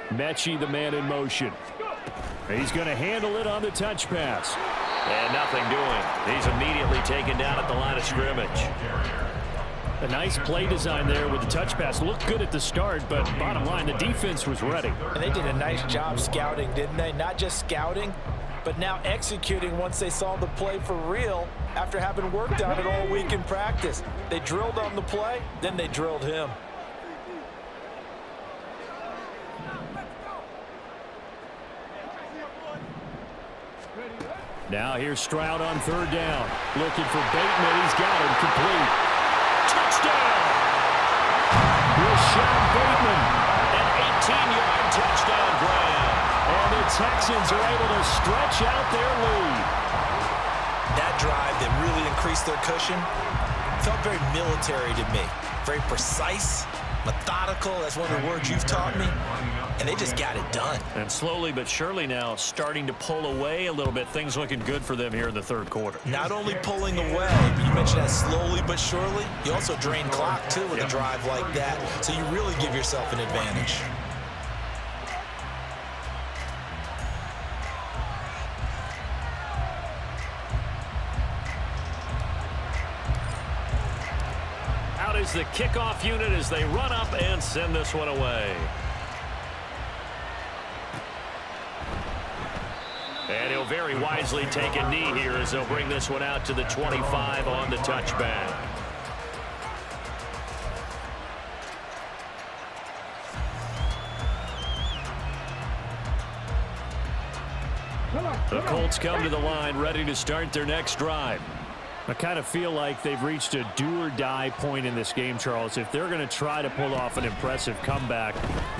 Mechie, the man in motion. He's going to handle it on the touch pass. And nothing doing. He's immediately taken down at the line of scrimmage. A nice play design there with the touch pass. Looked good at the start, but bottom line, the defense was ready. And they did a nice job scouting, didn't they? Not just scouting, but now executing once they saw the play for real after having worked on it all week in practice. They drilled on the play, then they drilled him. Now here's Stroud on 3rd down. Looking for Bateman. He's got him complete. Touchdown! Rashad Bateman. An 18-yard touchdown grab. And the Texans are able to stretch out their lead. That drive that really increased their cushion felt very military to me. Very precise, methodical. That's one of the words you've taught me. And they just got it done. And slowly but surely now starting to pull away a little bit. Things looking good for them here in the third quarter. Not only pulling away, but you mentioned that slowly but surely. You also drain clock, too, with a drive like that. So you really give yourself an advantage. Out is the kickoff unit as they run up and send this one away. And he'll very wisely take a knee here as they'll bring this one out to the 25 on the touchback. The Colts come to the line ready to start their next drive. I kind of feel like they've reached a do-or-die point in this game, Charles. If they're going to try to pull off an impressive comeback,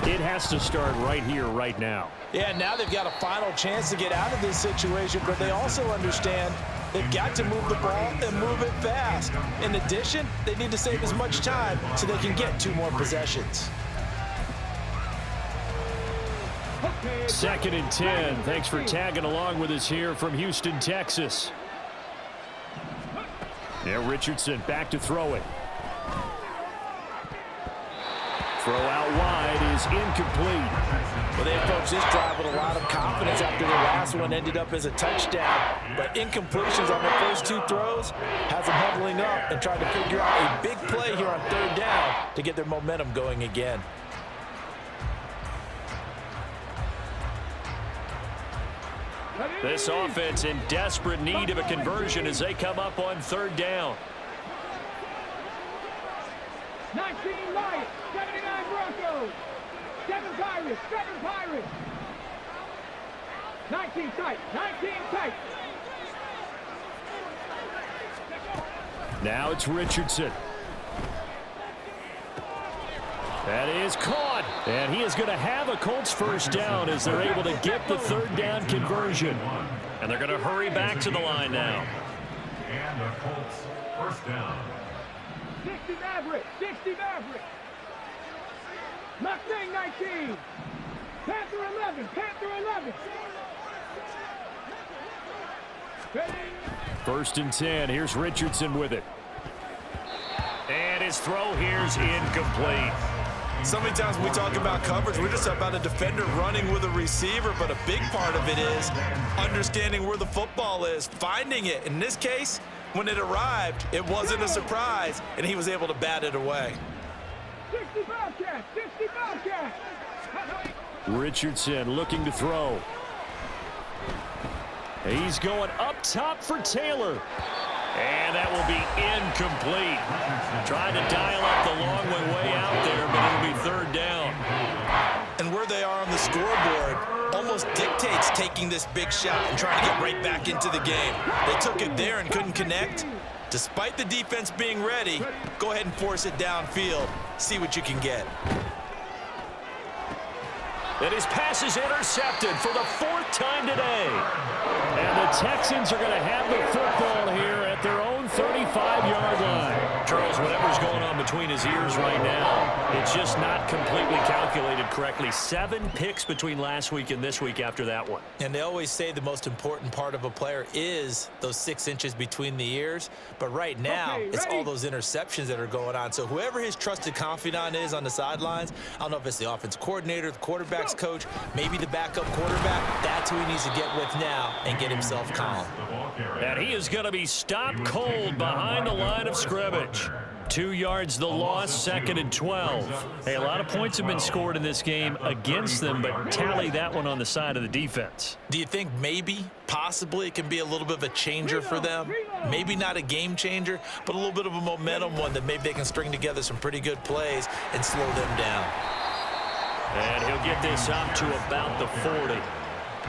it has to start right here, right now. Yeah, now they've got a final chance to get out of this situation, but they also understand they've got to move the ball and move it fast. In addition, they need to save as much time so they can get 2 more possessions. 2nd and 10. Thanks for tagging along with us here from Houston, Texas. Now Richardson back to throw it. Throw out wide is incomplete. Well, they approached this drive with a lot of confidence after the last one ended up as a touchdown. But incompletions on their first 2 throws has them huddling up and trying to figure out a big play here on 3rd down to get their momentum going again. This offense in desperate need of a conversion as they come up on 3rd down. 19 Lions, 79 Broncos, 7 Pirates, 7 Pirates. 19 tight, 19 tight. Now it's Richardson. That is caught. And he is going to have a Colts first down as they're able to get the 3rd down conversion. And they're going to hurry back to the line now. And the Colts first down. 60 Maverick, 60 Maverick. Mustang 19. Panther 11, Panther 11. Ready? 1st and 10. Here's Richardson with it. And his throw here's incomplete. So many times when we talk about coverage, we're just about a defender running with a receiver, but a big part of it is understanding where the football is, finding it. In this case, when it arrived, it wasn't a surprise, and he was able to bat it away. 60 Bobcats, 60 Bobcats. Richardson looking to throw. He's going up top for Taylor. And that will be incomplete. Trying to dial up the long way out there, but it'll be third down. And where they are on the scoreboard almost dictates taking this big shot and trying to get right back into the game. They took it there and couldn't connect. Despite the defense being ready, go ahead and force it downfield. See what you can get. And his pass is intercepted for the 4th time today. And the Texans are going to have the football here at their own 35-yard line. Charles, whatever's going on between his ears right now, it's just not completely calculated correctly. 7 picks between last week and this week after that one. And they always say the most important part of a player is those 6 inches between the ears. But right now, it's all those interceptions that are going on. So whoever his trusted confidant is on the sidelines, I don't know if it's the offense coordinator, the quarterback's coach, maybe the backup quarterback, that's who he needs to get with now and get himself calm. And he is going to be stopped cold behind the line of scrimmage. 2 yards the loss, 2nd and 12. Hey, a lot of points have been scored in this game against them, but tally that one on the side of the defense. Do you think maybe, possibly, it can be a little bit of a changer for them? Maybe not a game changer, but a little bit of a momentum one that maybe they can string together some pretty good plays and slow them down. And he'll get this up to about the 40.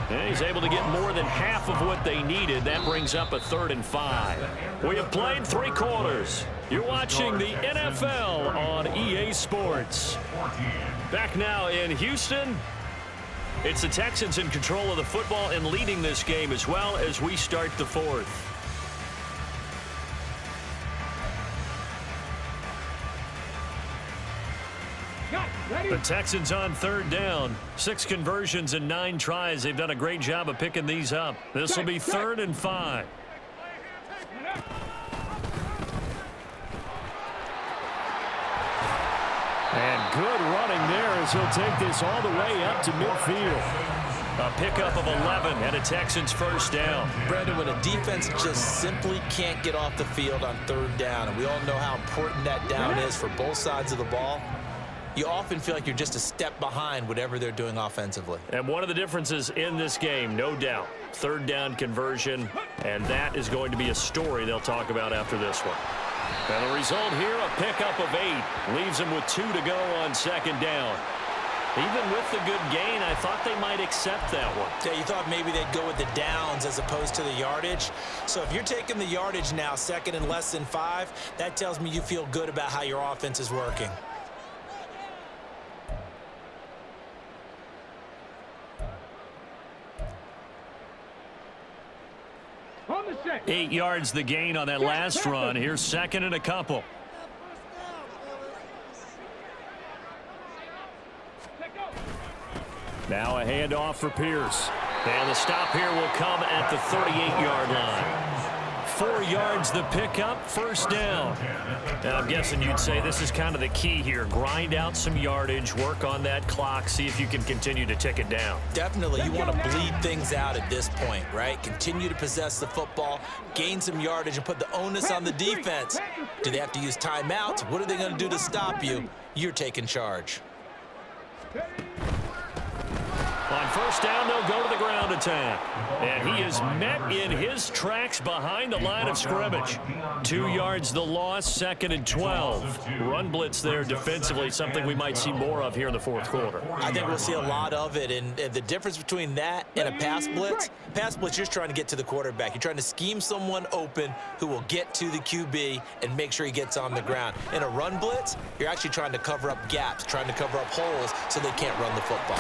And he's able to get more than half of what they needed. That brings up a 3rd and 5. We have played 3 quarters. You're watching the NFL on EA Sports. Back now in Houston. It's the Texans in control of the football and leading this game as well as we start the 4th. The Texans on 3rd down. 6 conversions and 9 tries. They've done a great job of picking these up. This will be 3rd and 5. And good running there as he'll take this all the way up to midfield. A pickup of 11 and a Texans 1st down. Brandon, when a defense just simply can't get off the field on 3rd down, and we all know how important that down is for both sides of the ball, you often feel like you're just a step behind whatever they're doing offensively. And one of the differences in this game, no doubt, 3rd down conversion, and that is going to be a story they'll talk about after this one. And the result here, a pickup of 8. Leaves them with 2 to go on 2nd down. Even with the good gain, I thought they might accept that one. Yeah, you thought maybe they'd go with the downs as opposed to the yardage. So if you're taking the yardage now, 2nd and less than 5, that tells me you feel good about how your offense is working. 8 yards the gain on that last run. Here's 2nd and a couple. Now a handoff for Pierce. And the stop here will come at the 38-yard line. 4 yards the pickup, 1st down. And I'm guessing you'd say this is kind of the key here. Grind out some yardage, work on that clock, see if you can continue to tick it down. Definitely, you want to bleed things out at this point, right? Continue to possess the football, gain some yardage, and put the onus on the defense. Do they have to use timeouts? What are they going to do to stop you? You're taking charge. On 1st down, they'll go to the ground attack. And he is met in his tracks behind the line of scrimmage. 2 yards the loss, 2nd and 12. Run blitz there defensively, something we might see more of here in the 4th quarter. I think we'll see a lot of it. And the difference between that and a pass blitz, you're just trying to get to the quarterback. You're trying to scheme someone open who will get to the QB and make sure he gets on the ground. In a run blitz, you're actually trying to cover up gaps, trying to cover up holes so they can't run the football.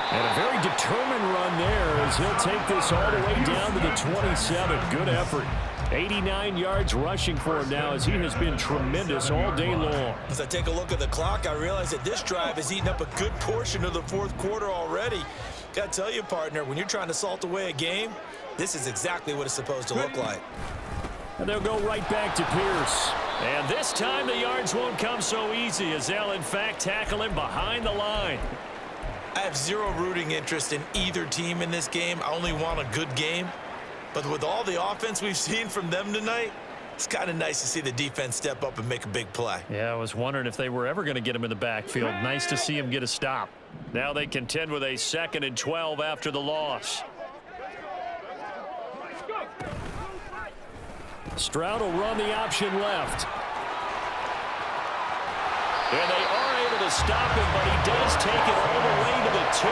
And a very determined run there as he'll take this all the way down to the 27. Good effort. 89 yards rushing for him now as he has been tremendous all day long. As I take a look at the clock, I realize that this drive has eaten up a good portion of the 4th quarter already. Got to tell you, partner, when you're trying to salt away a game, this is exactly what it's supposed to look like. And they'll go right back to Pierce. And this time the yards won't come so easy as they'll, in fact, tackle him behind the line. I have zero rooting interest in either team in this game. I only want a good game. But with all the offense we've seen from them tonight, it's kind of nice to see the defense step up and make a big play. Yeah, I was wondering if they were ever going to get him in the backfield. Nice to see him get a stop. Now they contend with a 2nd and 12 after the loss. Stroud will run the option left. And they are able to stop him, but he does take it all the way to the 2.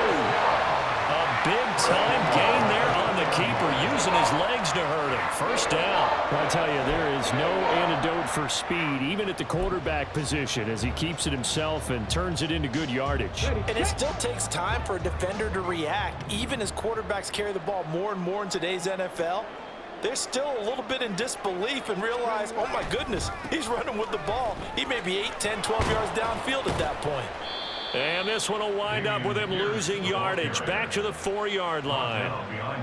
A big-time gain there on the keeper, using his legs to hurt him. First down. I tell you, there is no antidote for speed, even at the quarterback position, as he keeps it himself and turns it into good yardage. And it still takes time for a defender to react. Even as quarterbacks carry the ball more and more in today's NFL, they're still a little bit in disbelief and realize, oh my goodness, he's running with the ball. He may be 8, 10, 12 yards downfield at that point. And this one will wind up with him losing yardage back to the 4-yard line.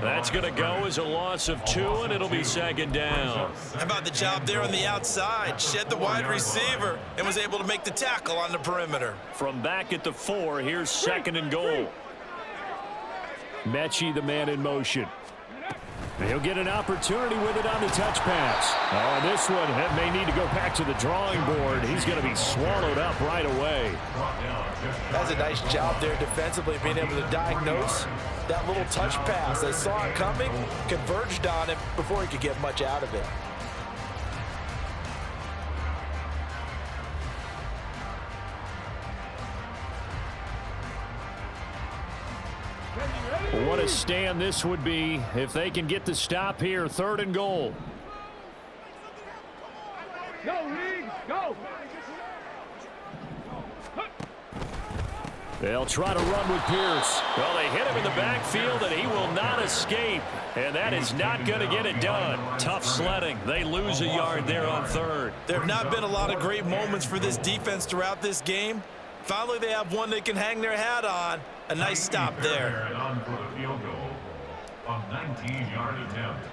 That's going to go as a loss of 2, and it'll be second down. How about the job there on the outside? Shed the wide receiver and was able to make the tackle on the perimeter. From back at the 4, here's second and goal. Mechie, the man in motion. He'll get an opportunity with it on the touch pass. Oh, this one may need to go back to the drawing board. He's going to be swallowed up right away. That's a nice job there defensively, being able to diagnose that little touch pass. They saw it coming, converged on it before he could get much out of it. What a stand this would be if they can get the stop here. 3rd and goal. Go, Reed, go. They'll try to run with Pierce. Well, they hit him in the backfield, and he will not escape. And that is not going to get it done. Tough sledding. They lose a yard there on 3rd. There have not been a lot of great moments for this defense throughout this game. Finally, they have one they can hang their hat on. A nice stop there. On for the field goal. A 19-yard attempt.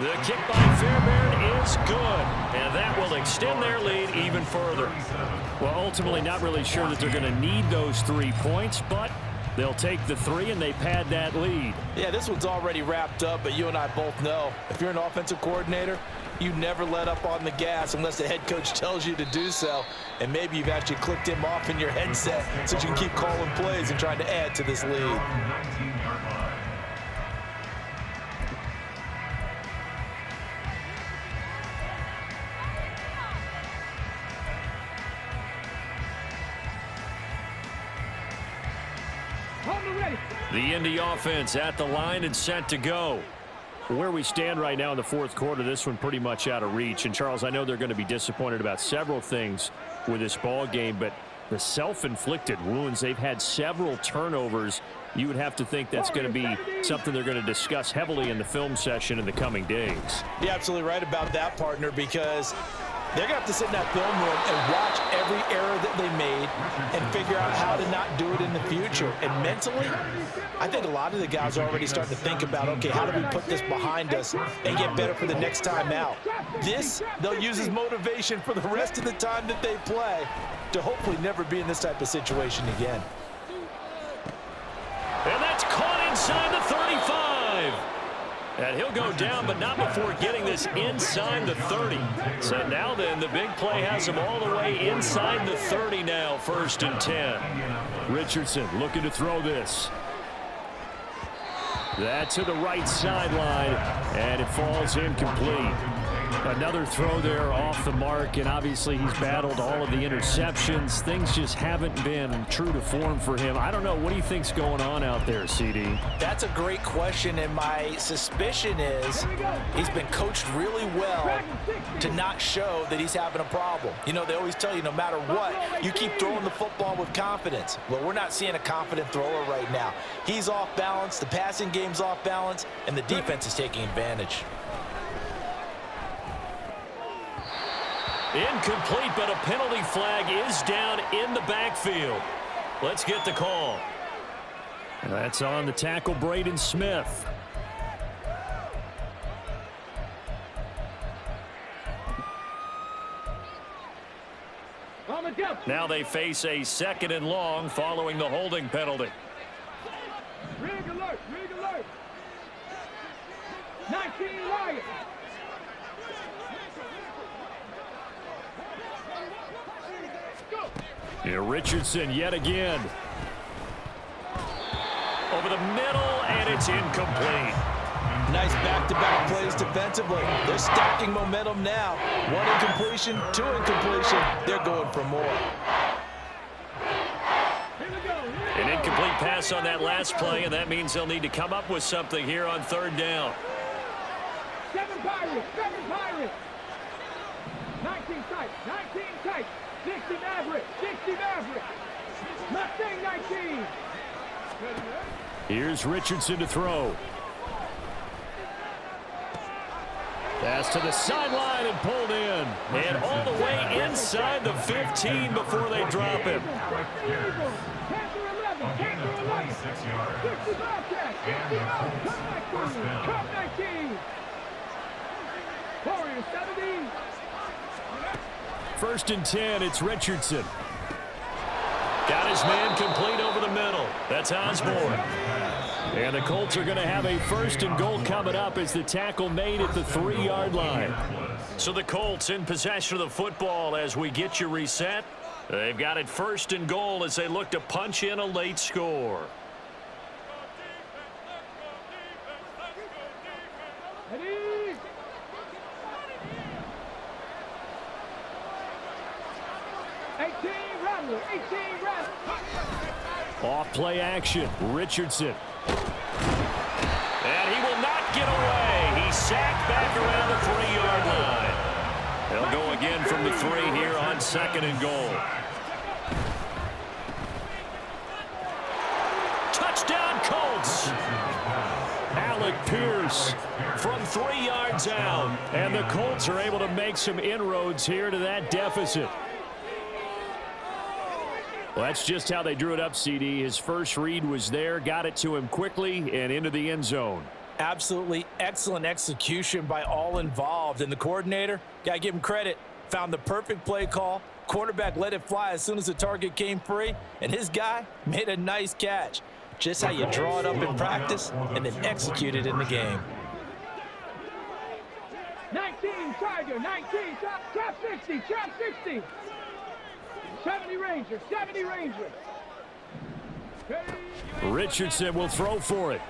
The kick by Fairbairn is good, and that will extend their lead even further. Well, ultimately not really sure that they're going to need those 3 points, but they'll take the 3 and they pad that lead. Yeah, this one's already wrapped up, but you and I both know if you're an offensive coordinator, you never let up on the gas unless the head coach tells you to do so. And maybe you've actually clicked him off in your headset so you can keep calling plays and trying to add to this lead. 19-yard line. The Indy offense at the line and set to go. Where we stand right now in the 4th quarter, this one pretty much out of reach. And, Charles, I know they're going to be disappointed about several things with this ball game, but the self-inflicted wounds, they've had several turnovers. You would have to think that's going to be something they're going to discuss heavily in the film session in the coming days. You're absolutely right about that, partner, because they're going to have to sit in that film room and watch every error that they made and figure out how to not do it in the future. And mentally, I think a lot of the guys are already starting to think about, okay, how do we put this behind us and get better for the next time out? This, they'll use as motivation for the rest of the time that they play to hopefully never be in this type of situation again. And that's caught inside the 35. And he'll go down, but not before getting this inside the 30. So now then, the big play has him all the way inside the 30 now, 1st and 10. Richardson looking to throw this. That to the right sideline, and it falls incomplete. Another throw there off the mark, and obviously he's battled all of the interceptions. Things just haven't been true to form for him. I don't know. What do you think's going on out there, CD? That's a great question, and my suspicion is he's been coached really well to not show that he's having a problem. You know, they always tell you no matter what, you keep throwing the football with confidence. Well, we're not seeing a confident thrower right now. He's off balance, the passing game's off balance, and the defense is taking advantage. Incomplete, but a penalty flag is down in the backfield. Let's get the call. That's on the tackle, Braden Smith. Now they face a 2nd and long following the holding penalty. Rig alert, rig alert. 19 Lions. Here, Richardson yet again. Over the middle, and it's incomplete. Nice back-to-back plays defensively. They're stacking momentum now. One incompletion, two incompletion. They're going for more. An incomplete pass on that last play, and that means they'll need to come up with something here on third down. 7 Pirates, 7 Pirates. 19 tight, 19 tight. 60 Maverick, 60 Maverick. Mustang 19. Here's Richardson to throw. Pass to the sideline and pulled in. And all the way inside the 15 before they drop him. Panther 11, Panther 11. 60 Bobcat, 60 Bobcat. Cup 19. Warriors 70. First and 10, it's Richardson. Got his man complete over the middle. That's Osborne. And the Colts are going to have a first and goal coming up as the tackle made at the 3-yard line. So the Colts in possession of the football as we get you reset. They've got it first and goal as they look to punch in a late score. Ready? Off play action, Richardson. And he will not get away. He's sacked back around the 3-yard line. They'll go again from the 3 here on second and goal. Touchdown Colts. Alec Pierce From 3 yards out. and the Colts are able to make some inroads here to that deficit. Well, that's just how they drew it up, CD. His first read was there, got it to him quickly and into the end zone. Absolutely excellent execution by all involved. And the coordinator, got to give him credit, found the perfect play call. Quarterback let it fly as soon as the target came free, and his guy made a nice catch. Just how you draw it up in practice and then execute it in the game. 19 Tiger, 19 trap 60, trap 60. 70 Ranger, 70 Ranger. Richardson will throw for it.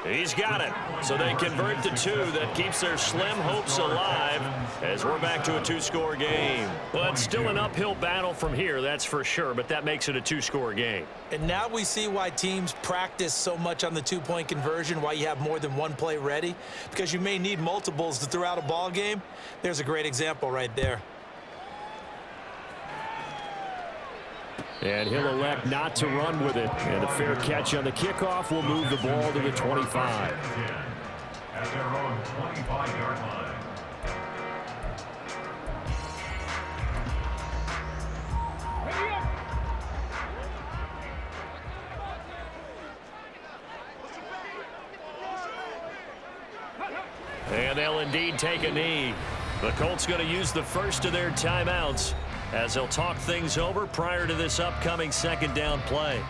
He's got it. So they convert the 2. That keeps their slim hopes alive as we're back to a 2-score game. Well, it's still an uphill battle from here, that's for sure, but that makes it a 2-score game. And now we see why teams practice so much on the 2-point conversion, why you have more than one play ready, because you may need multiples to throw out a ball game. There's a great example right there. And he'll elect not to run with it. And a fair catch on the kickoff will move the ball to the 25. At their own 25-yard line. And they'll indeed take a knee. The Colts going to use the first of their timeouts as they'll talk things over prior to this upcoming second down play.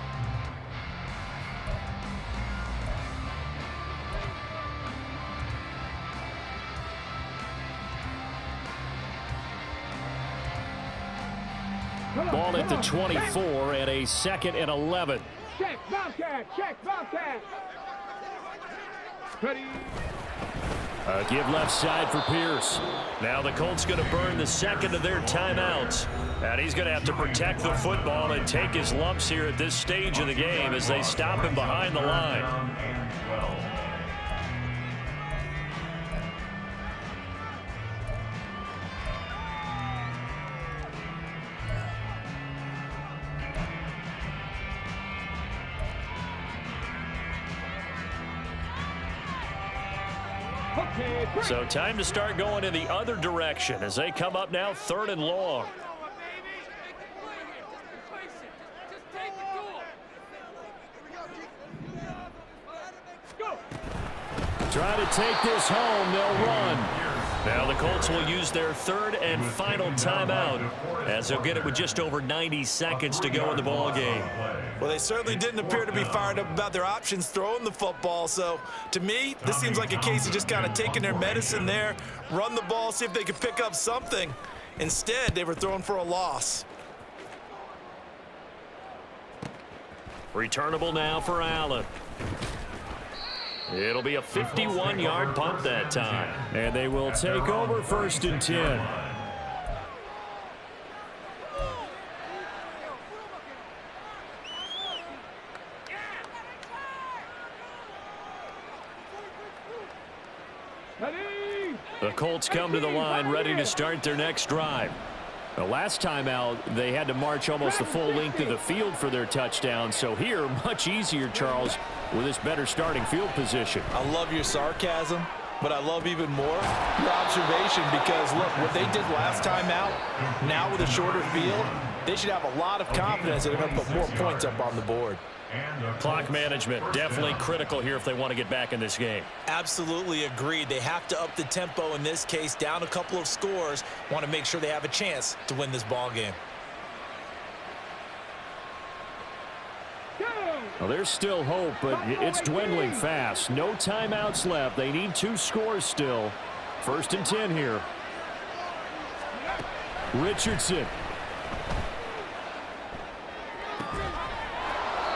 Ball at the 24 and a 2nd and 11. Check Bobcat, check Bobcat. Ready? A give left side for Pierce. Now the Colts going to burn the second of their timeouts. And he's going to have to protect the football and take his lumps here at this stage of the game as they stop him behind the line. So time to start going in the other direction as they come up now 3rd and long. Try to take this home. They'll run. Now the Colts will use their 3rd and final timeout as they'll get it with just over 90 seconds to go in the ball game. Well, they certainly didn't appear to be fired up about their options throwing the football. So, to me, this seems like a case of just kind of taking their medicine there, run the ball, see if they could pick up something. Instead, they were throwing for a loss. Returnable now for Allen. It'll be a 51-yard punt that time. And they will take over 1st and 10. The Colts come to the line ready to start their next drive. The last time out, they had to march almost the full length of the field for their touchdown. So here, much easier, Charles, with this better starting field position. I love your sarcasm, but I love even more your observation because, look, what they did last time out, now with a shorter field, they should have a lot of confidence that they're going to put more points up on the board. Clock management, definitely critical here if they want to get back in this game. Absolutely agreed. They have to up the tempo in this case, down a couple of scores, want to make sure they have a chance to win this ball game. Well, there's still hope, but it's dwindling fast. No timeouts left. They need 2 scores still. 1st and 10 here. Richardson.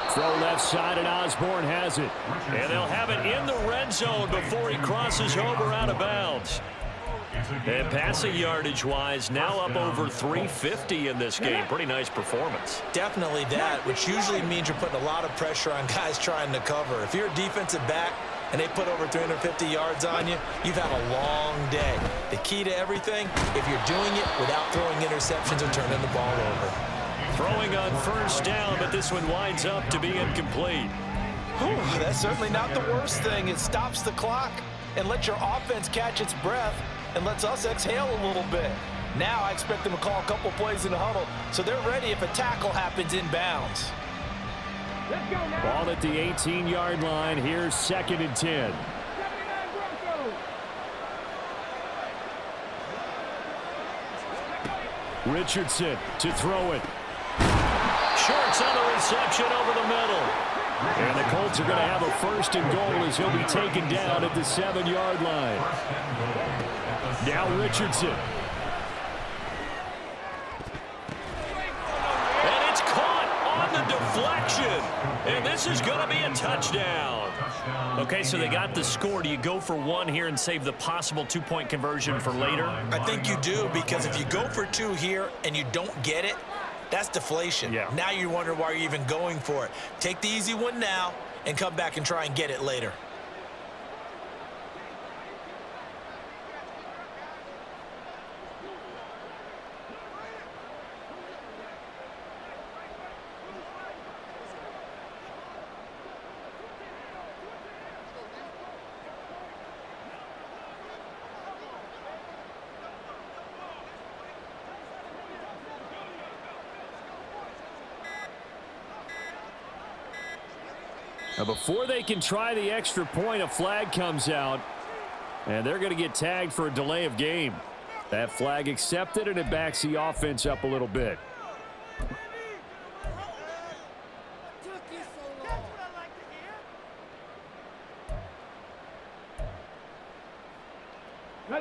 Throw left side, and Osborne has it. And they'll have it in the red zone before he crosses over out of bounds. And passing yardage-wise, now up over 350 in this game. Pretty nice performance. Definitely that, which usually means you're putting a lot of pressure on guys trying to cover. If you're a defensive back and they put over 350 yards on you, you've had a long day. The key to everything, if you're doing it without throwing interceptions or turning the ball over. Throwing on 1st down, but this one winds up to be incomplete. Whew, that's certainly not the worst thing. It stops the clock and lets your offense catch its breath and lets us exhale a little bit. Now I expect them to call a couple plays in the huddle so they're ready if a tackle happens inbounds. Let's go now. Ball at the 18-yard line. Here's 2nd and 10. 79 Broncos. Richardson to throw it. Shorts on the reception over the middle. And the Colts are going to have a 1st and goal as he'll be taken down at the 7-yard line. Now Richardson. And it's caught on the deflection. And this is going to be a touchdown. Okay, so they got the score. Do you go for 1 here and save the possible 2-point conversion for later? I think you do, because if you go for 2 here and you don't get it, that's deflation. Yeah. Now you wonder why you're even going for it. Take the easy one now and come back and try and get it later. Now before they can try the extra point, a flag comes out, and they're going to get tagged for a delay of game. That flag accepted, and it backs the offense up a little bit.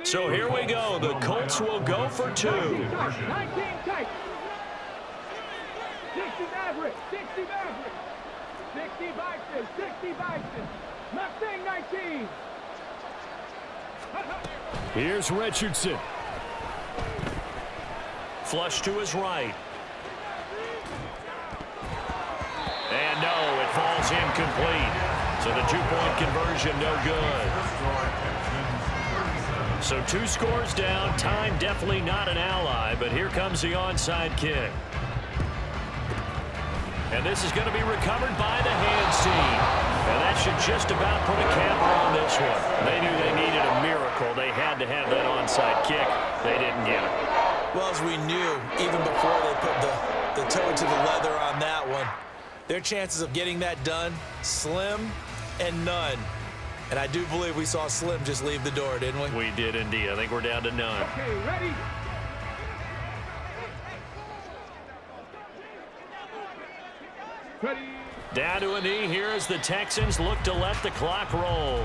So here we go. The Colts will go for 2. 19 tight. 60 Maverick. 60 Maverick. 60 Bison. 60 Bison. Mustang 19. Here's Richardson. Flush to his right. And no, it falls incomplete. So the 2-point conversion no good. So 2 scores down. Time definitely not an ally, but here comes the onside kick. And this is going to be recovered by the hands team. And that should just about put a capper on this one. They knew they needed a miracle. They had to have that onside kick. They didn't get it. Well, as we knew, even before they put the toe to the leather on that one, their chances of getting that done, slim and none. And I do believe we saw Slim just leave the door, didn't we? We did indeed. I think we're down to none. Okay, ready? Ready. Down to a knee here as the Texans look to let the clock roll.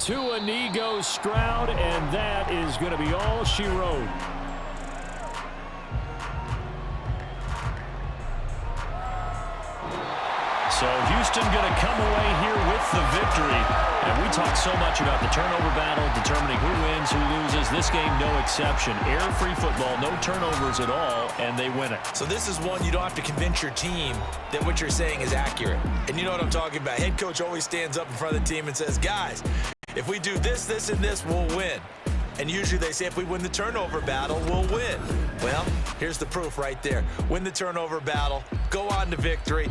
To a knee goes Stroud, and that is going to be all she wrote. So Houston going to come away here with the victory. And we talk so much about the turnover battle, determining who wins, who loses. This game, no exception. Error-free football, no turnovers at all, and they win it. So this is one you don't have to convince your team that what you're saying is accurate. And you know what I'm talking about. Head coach always stands up in front of the team and says, guys, if we do this, this, and this, we'll win. And usually they say if we win the turnover battle, we'll win. Well, here's the proof right there. Win the turnover battle, go on to victory.